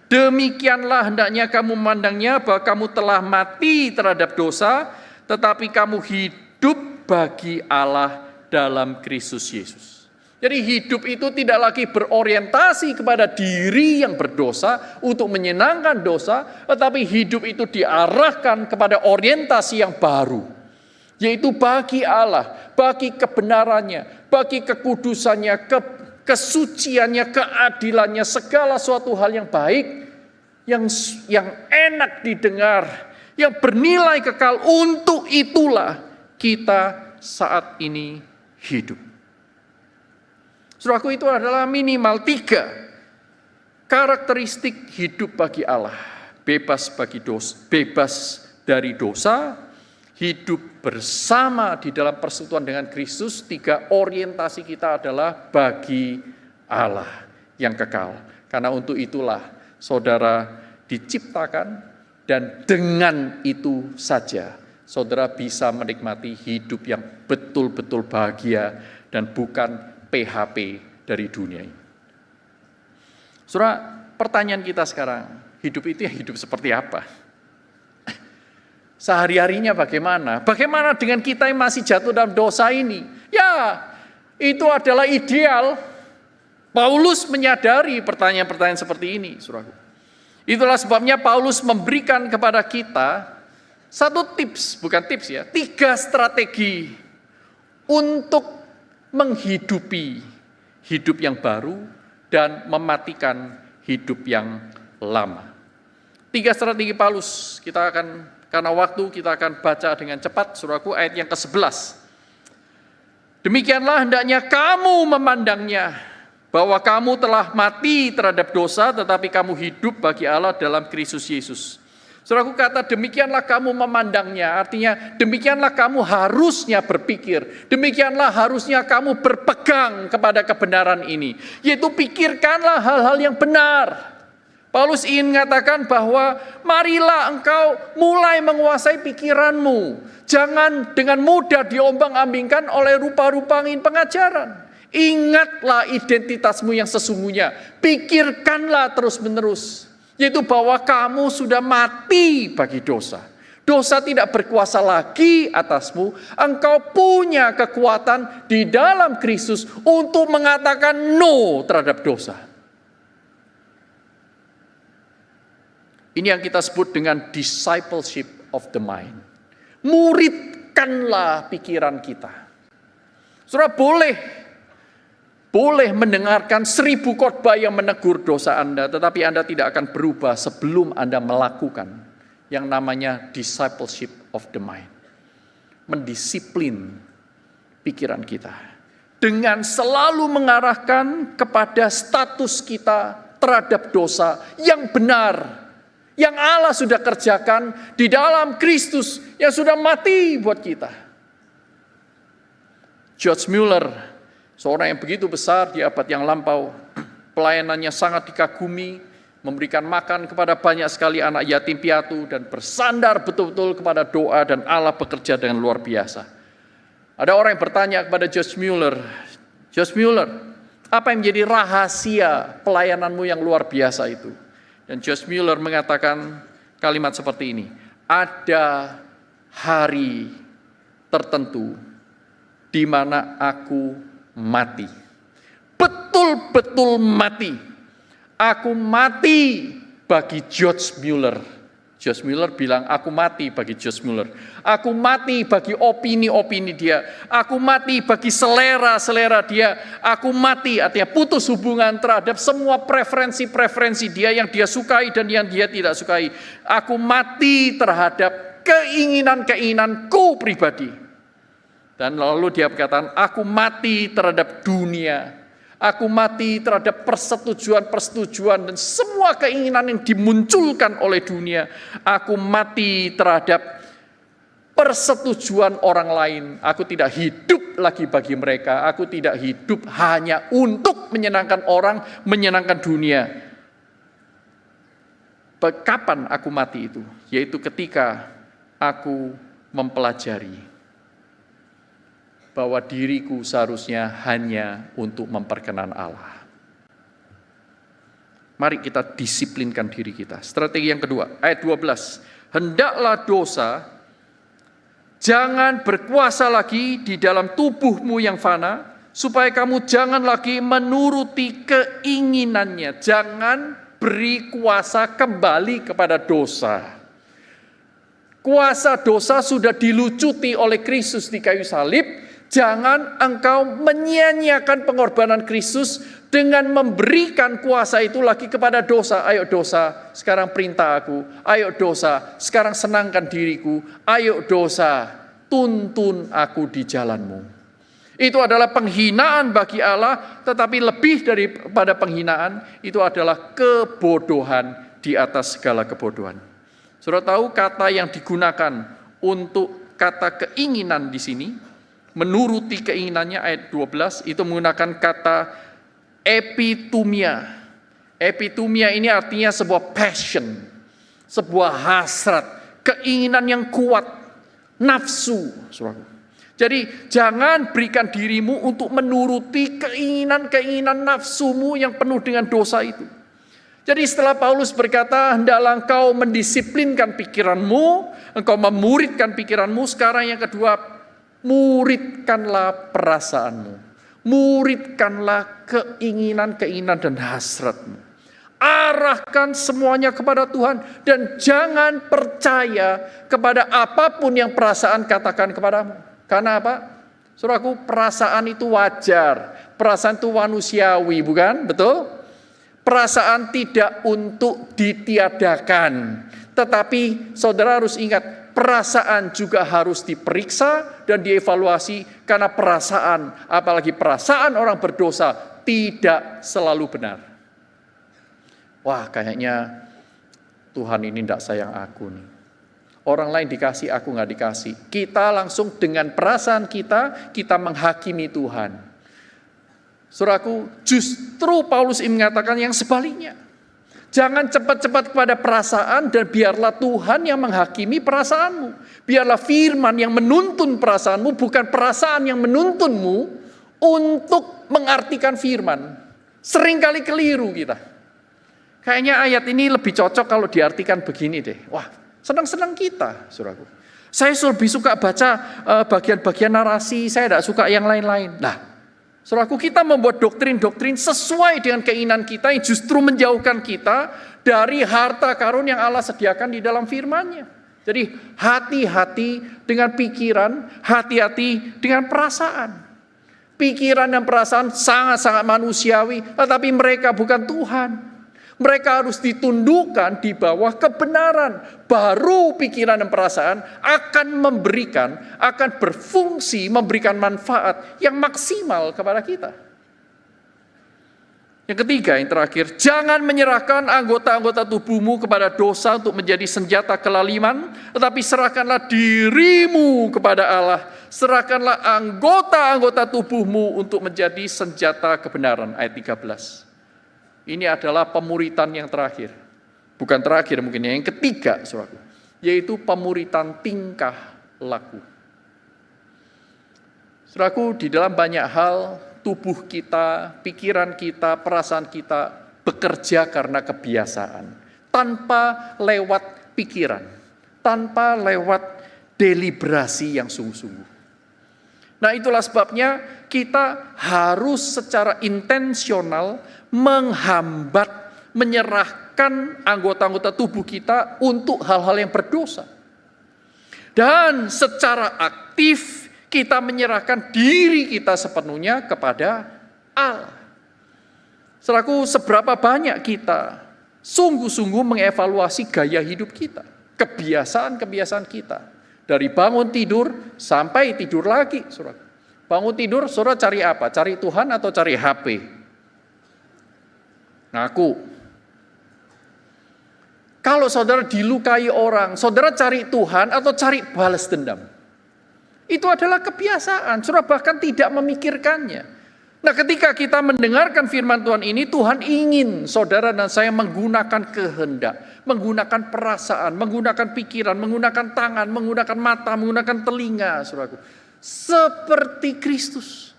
Demikianlah hendaknya kamu memandangnya bahwa kamu telah mati terhadap dosa, tetapi kamu hidup bagi Allah dalam Kristus Yesus. Jadi hidup itu tidak lagi berorientasi kepada diri yang berdosa untuk menyenangkan dosa, tetapi hidup itu diarahkan kepada orientasi yang baru, yaitu bagi Allah, bagi kebenarannya, bagi kekudusannya, kesuciannya, keadilannya, segala suatu hal yang baik, yang enak didengar, yang bernilai kekal. Untuk itulah kita saat ini hidup. Saudaraku, itu adalah minimal 3 karakteristik hidup bagi Allah. Bebas dari dosa, hidup bersama di dalam persekutuan dengan Kristus. 3, orientasi kita adalah bagi Allah yang kekal. Karena untuk itulah saudara diciptakan, dan dengan itu saja saudara bisa menikmati hidup yang betul-betul bahagia dan bukan PHP dari dunia ini. Saudara, pertanyaan kita sekarang, hidup itu ya hidup seperti apa? Sehari-harinya bagaimana? Bagaimana dengan kita yang masih jatuh dalam dosa ini? Ya, itu adalah ideal. Paulus menyadari pertanyaan-pertanyaan seperti ini, saudaraku. Itulah sebabnya Paulus memberikan kepada kita satu tips, bukan tips ya, 3 strategi untuk menghidupi hidup yang baru dan mematikan hidup yang lama. 3 strategi Paulus, kita akan, karena waktu kita akan baca dengan cepat, saudaraku, ayat yang ke-11. Demikianlah hendaknya kamu memandangnya, bahwa kamu telah mati terhadap dosa, tetapi kamu hidup bagi Allah dalam Kristus Yesus. Saudaraku, kata demikianlah kamu memandangnya, artinya demikianlah kamu harusnya berpikir, demikianlah harusnya kamu berpegang kepada kebenaran ini, yaitu pikirkanlah hal-hal yang benar. Paulus ingin mengatakan bahwa marilah engkau mulai menguasai pikiranmu, jangan dengan mudah diombang-ambingkan oleh rupa-rupa angin pengajaran. Ingatlah identitasmu yang sesungguhnya, pikirkanlah terus-menerus, yaitu bahwa kamu sudah mati bagi dosa. Dosa tidak berkuasa lagi atasmu. Engkau punya kekuatan di dalam Kristus untuk mengatakan no terhadap dosa. Ini yang kita sebut dengan discipleship of the mind. Muridkanlah pikiran kita. Saudara boleh mendengarkan 1000 khotbah yang menegur dosa Anda, tetapi Anda tidak akan berubah sebelum Anda melakukan yang namanya discipleship of the mind. Mendisiplin pikiran kita. Dengan selalu mengarahkan kepada status kita terhadap dosa yang benar. Yang Allah sudah kerjakan di dalam Kristus yang sudah mati buat kita. George Mueller, seorang yang begitu besar di abad yang lampau, pelayanannya sangat dikagumi, memberikan makan kepada banyak sekali anak yatim piatu, dan bersandar betul-betul kepada doa, dan Allah bekerja dengan luar biasa. Ada orang yang bertanya kepada George Mueller, apa yang menjadi rahasia pelayananmu yang luar biasa itu? Dan George Mueller mengatakan kalimat seperti ini, ada hari tertentu di mana aku mati. Betul-betul mati. Aku mati bagi George Mueller. George Mueller bilang, aku mati bagi George Mueller. Aku mati bagi opini-opini dia. Aku mati bagi selera-selera dia. Aku mati, artinya putus hubungan terhadap semua preferensi-preferensi dia yang dia sukai dan yang dia tidak sukai. Aku mati terhadap keinginan-keinginanku pribadi. Dan lalu dia berkata, aku mati terhadap dunia. Aku mati terhadap persetujuan-persetujuan dan semua keinginan yang dimunculkan oleh dunia. Aku mati terhadap persetujuan orang lain. Aku tidak hidup lagi bagi mereka. Aku tidak hidup hanya untuk menyenangkan orang, menyenangkan dunia. Kapan aku mati itu? Yaitu ketika aku mempelajari bahwa diriku seharusnya hanya untuk memperkenan Allah. Mari kita disiplinkan diri kita. Strategi yang kedua, ayat 12. Hendaklah dosa jangan berkuasa lagi di dalam tubuhmu yang fana, supaya kamu jangan lagi menuruti keinginannya. Jangan beri kuasa kembali kepada dosa. Kuasa dosa sudah dilucuti oleh Kristus di kayu salib. Jangan engkau menyia-nyiakan pengorbanan Kristus dengan memberikan kuasa itu lagi kepada dosa. Ayo dosa, sekarang perintah aku. Ayo dosa, sekarang senangkan diriku. Ayo dosa, tuntun aku di jalanmu. Itu adalah penghinaan bagi Allah, tetapi lebih daripada penghinaan, itu adalah kebodohan di atas segala kebodohan. Saudara tahu kata yang digunakan untuk kata keinginan di sini, menuruti keinginannya, ayat 12 itu menggunakan kata epitumia. Epitumia ini artinya sebuah passion, sebuah hasrat, keinginan yang kuat, nafsu. Jadi jangan berikan dirimu untuk menuruti keinginan-keinginan nafsumu yang penuh dengan dosa itu. Jadi setelah Paulus berkata, hendaklah engkau mendisiplinkan pikiranmu, engkau memuridkan pikiranmu, sekarang yang kedua, muridkanlah perasaanmu. Muridkanlah keinginan-keinginan dan hasratmu. Arahkan semuanya kepada Tuhan. Dan jangan percaya kepada apapun yang perasaan katakan kepadamu. Karena apa? Saudaraku, perasaan itu wajar. Perasaan itu manusiawi, bukan? Betul? Perasaan tidak untuk ditiadakan. Tetapi saudara harus ingat, perasaan juga harus diperiksa dan dievaluasi, karena perasaan, apalagi perasaan orang berdosa, tidak selalu benar. Wah, kayaknya Tuhan ini tidak sayang aku nih. Orang lain dikasih, aku nggak dikasih. Kita langsung dengan perasaan kita menghakimi Tuhan. Saudaraku, justru Paulus ini mengatakan yang sebaliknya. Jangan cepat-cepat kepada perasaan dan biarlah Tuhan yang menghakimi perasaanmu. Biarlah firman yang menuntun perasaanmu, bukan perasaan yang menuntunmu untuk mengartikan firman. Seringkali keliru kita. Kayaknya ayat ini lebih cocok kalau diartikan begini deh. Wah, Senang-senang kita, saudaraku. Saya lebih suka baca bagian-bagian narasi, saya tidak suka yang lain-lain. Nah, saudaraku, kita membuat doktrin-doktrin sesuai dengan keinginan kita yang justru menjauhkan kita dari harta karun yang Allah sediakan di dalam firman-Nya. Jadi hati-hati dengan pikiran, hati-hati dengan perasaan. Pikiran dan perasaan sangat-sangat manusiawi, tetapi mereka bukan Tuhan. Mereka harus ditundukkan di bawah kebenaran. Baru pikiran dan perasaan akan berfungsi, memberikan manfaat yang maksimal kepada kita. Yang ketiga, yang terakhir, jangan menyerahkan anggota-anggota tubuhmu kepada dosa untuk menjadi senjata kelaliman, tetapi serahkanlah dirimu kepada Allah. Serahkanlah anggota-anggota tubuhmu untuk menjadi senjata kebenaran. Ayat 13. Ini adalah pemuritan yang terakhir. Bukan terakhir mungkin, yang ketiga, saudaraku. Yaitu pemuritan tingkah laku. Saudaraku, di dalam banyak hal, tubuh kita, pikiran kita, perasaan kita bekerja karena kebiasaan. Tanpa lewat pikiran. Tanpa lewat deliberasi yang sungguh-sungguh. Nah, itulah sebabnya kita harus secara intensional menghambat, menyerahkan anggota-anggota tubuh kita untuk hal-hal yang berdosa. Dan secara aktif kita menyerahkan diri kita sepenuhnya kepada Allah. Saudaraku, seberapa banyak kita sungguh-sungguh mengevaluasi gaya hidup kita, kebiasaan-kebiasaan kita. Dari bangun tidur sampai tidur lagi, saudara. Bangun tidur, saudara cari apa? Cari Tuhan atau cari HP? Ngaku. Kalau saudara dilukai orang, saudara cari Tuhan atau cari balas dendam? Itu adalah kebiasaan, saudara bahkan tidak memikirkannya. Nah, ketika kita mendengarkan firman Tuhan ini, Tuhan ingin saudara dan saya menggunakan kehendak, menggunakan perasaan, menggunakan pikiran, menggunakan tangan, menggunakan mata, menggunakan telinga, saudaraku. Seperti Kristus.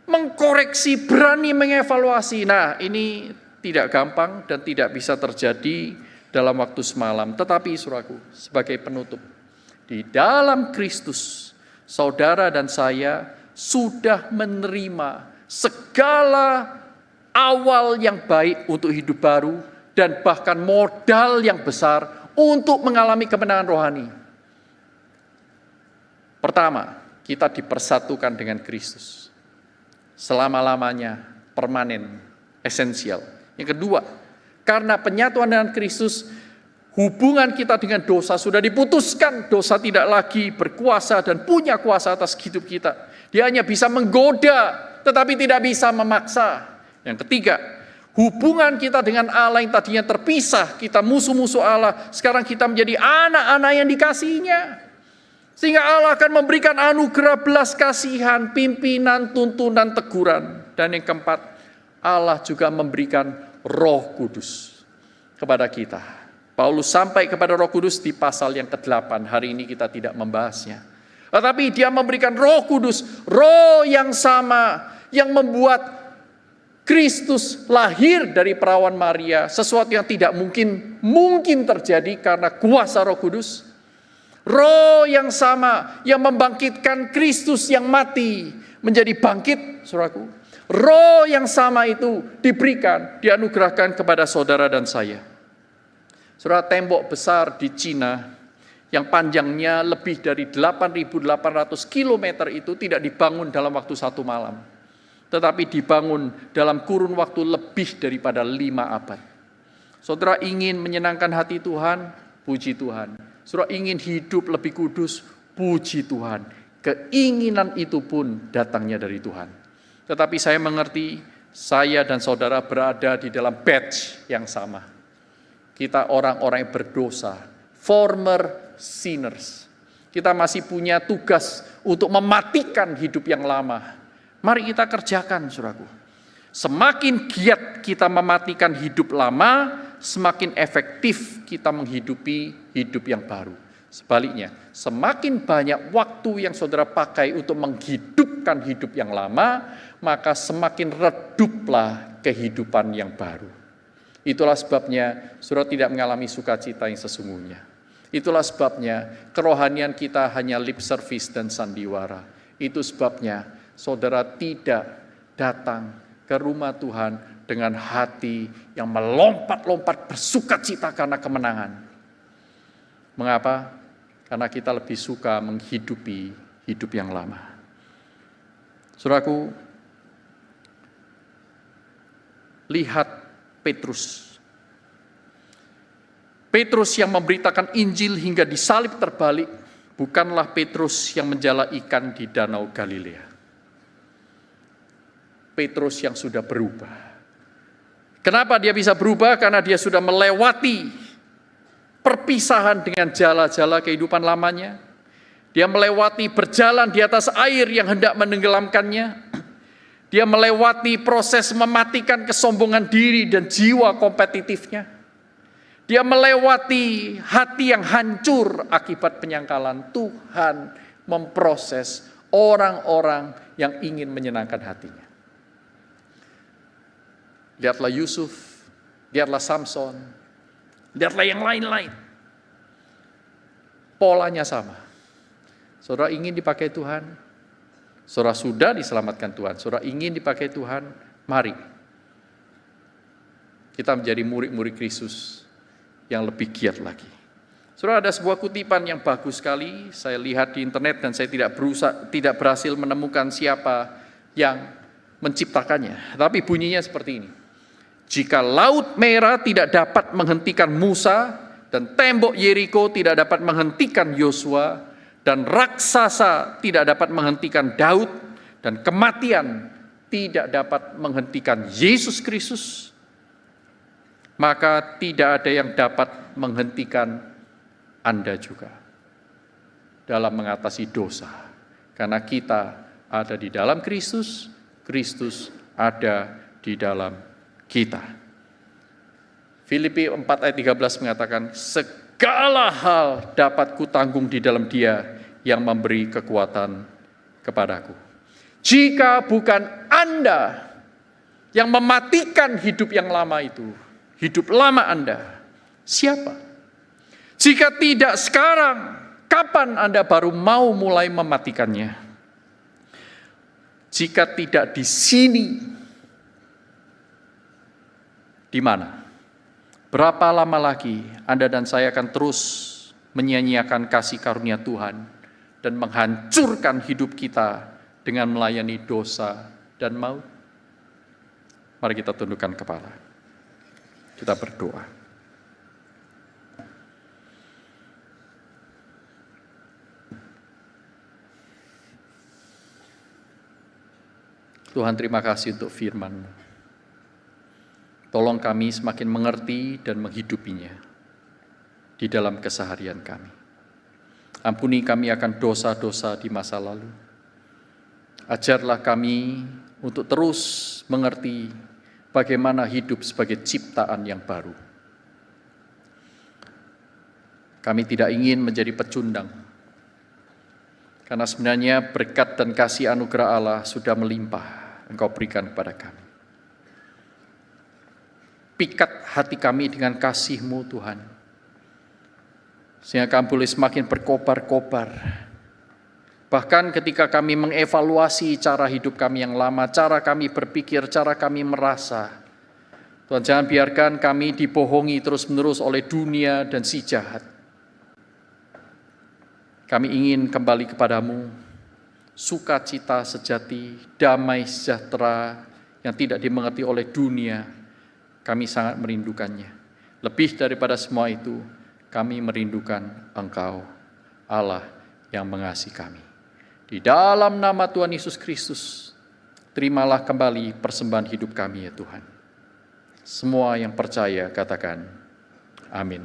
Mengkoreksi, berani mengevaluasi. Nah, ini tidak gampang dan tidak bisa terjadi dalam waktu semalam. Tetapi, saudaraku, sebagai penutup, di dalam Kristus, saudara dan saya sudah menerima segala awal yang baik untuk hidup baru dan bahkan modal yang besar untuk mengalami kemenangan rohani. Pertama, kita dipersatukan dengan Kristus. Selama-lamanya, permanen, esensial. Yang kedua, karena penyatuan dengan Kristus, hubungan kita dengan dosa sudah diputuskan. Dosa tidak lagi berkuasa dan punya kuasa atas hidup kita. Dia hanya bisa menggoda, tetapi tidak bisa memaksa. Yang ketiga, hubungan kita dengan Allah yang tadinya terpisah, kita musuh-musuh Allah, sekarang kita menjadi anak-anak yang dikasihinya. Sehingga Allah akan memberikan anugerah belas kasihan, pimpinan, tuntunan, teguran. Dan yang keempat, Allah juga memberikan Roh Kudus kepada kita. Paulus sampai kepada Roh Kudus di pasal yang ke-8. Hari ini kita tidak membahasnya. Tetapi dia memberikan Roh Kudus, Roh yang sama, yang membuat Kristus lahir dari perawan Maria, sesuatu yang tidak mungkin terjadi karena kuasa Roh Kudus. Roh yang sama, yang membangkitkan Kristus yang mati, menjadi bangkit, saudaraku. Roh yang sama itu diberikan, dianugerahkan kepada saudara dan saya. Saudara, tembok besar di Cina, yang panjangnya lebih dari 8.800 km itu tidak dibangun dalam waktu 1 malam. Tetapi dibangun dalam kurun waktu lebih daripada 5 abad. Saudara ingin menyenangkan hati Tuhan, puji Tuhan. Saudara ingin hidup lebih kudus, puji Tuhan. Keinginan itu pun datangnya dari Tuhan. Tetapi saya mengerti, saya dan saudara berada di dalam batch yang sama. Kita orang-orang yang berdosa, former sinners. Kita masih punya tugas untuk mematikan hidup yang lama. Mari kita kerjakan, saudaraku. Semakin giat kita mematikan hidup lama, semakin efektif kita menghidupi hidup yang baru. Sebaliknya, semakin banyak waktu yang saudara pakai untuk menghidupkan hidup yang lama, maka semakin reduplah kehidupan yang baru. Itulah sebabnya saudara tidak mengalami sukacita yang sesungguhnya. Itulah sebabnya kerohanian kita hanya lip service dan sandiwara. Itu sebabnya saudara tidak datang ke rumah Tuhan dengan hati yang melompat-lompat bersukacita karena kemenangan. Mengapa? Karena kita lebih suka menghidupi hidup yang lama. Saudaraku, lihat Petrus. Petrus yang memberitakan Injil hingga disalib terbalik, bukanlah Petrus yang menjala ikan di Danau Galilea. Petrus yang sudah berubah. Kenapa dia bisa berubah? Karena dia sudah melewati perpisahan dengan jala-jala kehidupan lamanya. Dia melewati berjalan di atas air yang hendak menenggelamkannya. Dia melewati proses mematikan kesombongan diri dan jiwa kompetitifnya. Dia melewati hati yang hancur akibat penyangkalan. Tuhan memproses orang-orang yang ingin menyenangkan hatinya. Lihatlah Yusuf, lihatlah Samson, lihatlah yang lain-lain. Polanya sama. Saudara ingin dipakai Tuhan, saudara sudah diselamatkan Tuhan, saudara ingin dipakai Tuhan, mari. Kita menjadi murid-murid Kristus yang lebih giat lagi. Saudara, ada sebuah kutipan yang bagus sekali, saya lihat di internet dan saya tidak berhasil menemukan siapa yang menciptakannya. Tapi bunyinya seperti ini. Jika Laut Merah tidak dapat menghentikan Musa, dan tembok Yeriko tidak dapat menghentikan Yosua, dan raksasa tidak dapat menghentikan Daud, dan kematian tidak dapat menghentikan Yesus Kristus, maka tidak ada yang dapat menghentikan Anda juga dalam mengatasi dosa. Karena kita ada di dalam Kristus, Kristus ada di dalam kita. Filipi 4 ayat 13 mengatakan, segala hal dapat kutanggung di dalam Dia yang memberi kekuatan kepadaku. Jika bukan Anda yang mematikan hidup yang lama itu, hidup lama Anda, siapa? Jika tidak sekarang, kapan Anda baru mau mulai mematikannya? Jika tidak di sini, di mana? Berapa lama lagi Anda dan saya akan terus menyia-nyiakan kasih karunia Tuhan dan menghancurkan hidup kita dengan melayani dosa dan maut? Mari kita tundukkan kepala. Kita berdoa. Tuhan, terima kasih untuk firman-Mu. Tolong kami semakin mengerti dan menghidupinya di dalam keseharian kami. Ampuni kami akan dosa-dosa di masa lalu. Ajarlah kami untuk terus mengerti bagaimana hidup sebagai ciptaan yang baru. Kami tidak ingin menjadi pecundang, karena sebenarnya berkat dan kasih anugerah Allah sudah melimpah Engkau berikan kepada kami. Pikat hati kami dengan kasih-Mu Tuhan, sehingga kami boleh semakin berkobar-kobar. Bahkan ketika kami mengevaluasi cara hidup kami yang lama, cara kami berpikir, cara kami merasa, Tuhan, jangan biarkan kami dibohongi terus-menerus oleh dunia dan si jahat. Kami ingin kembali kepadamu, sukacita sejati, damai sejahtera yang tidak dimengerti oleh dunia. Kami sangat merindukannya. Lebih daripada semua itu, kami merindukan Engkau, Allah yang mengasihi kami. Di dalam nama Tuhan Yesus Kristus, terimalah kembali persembahan hidup kami ya Tuhan. Semua yang percaya katakan, amin.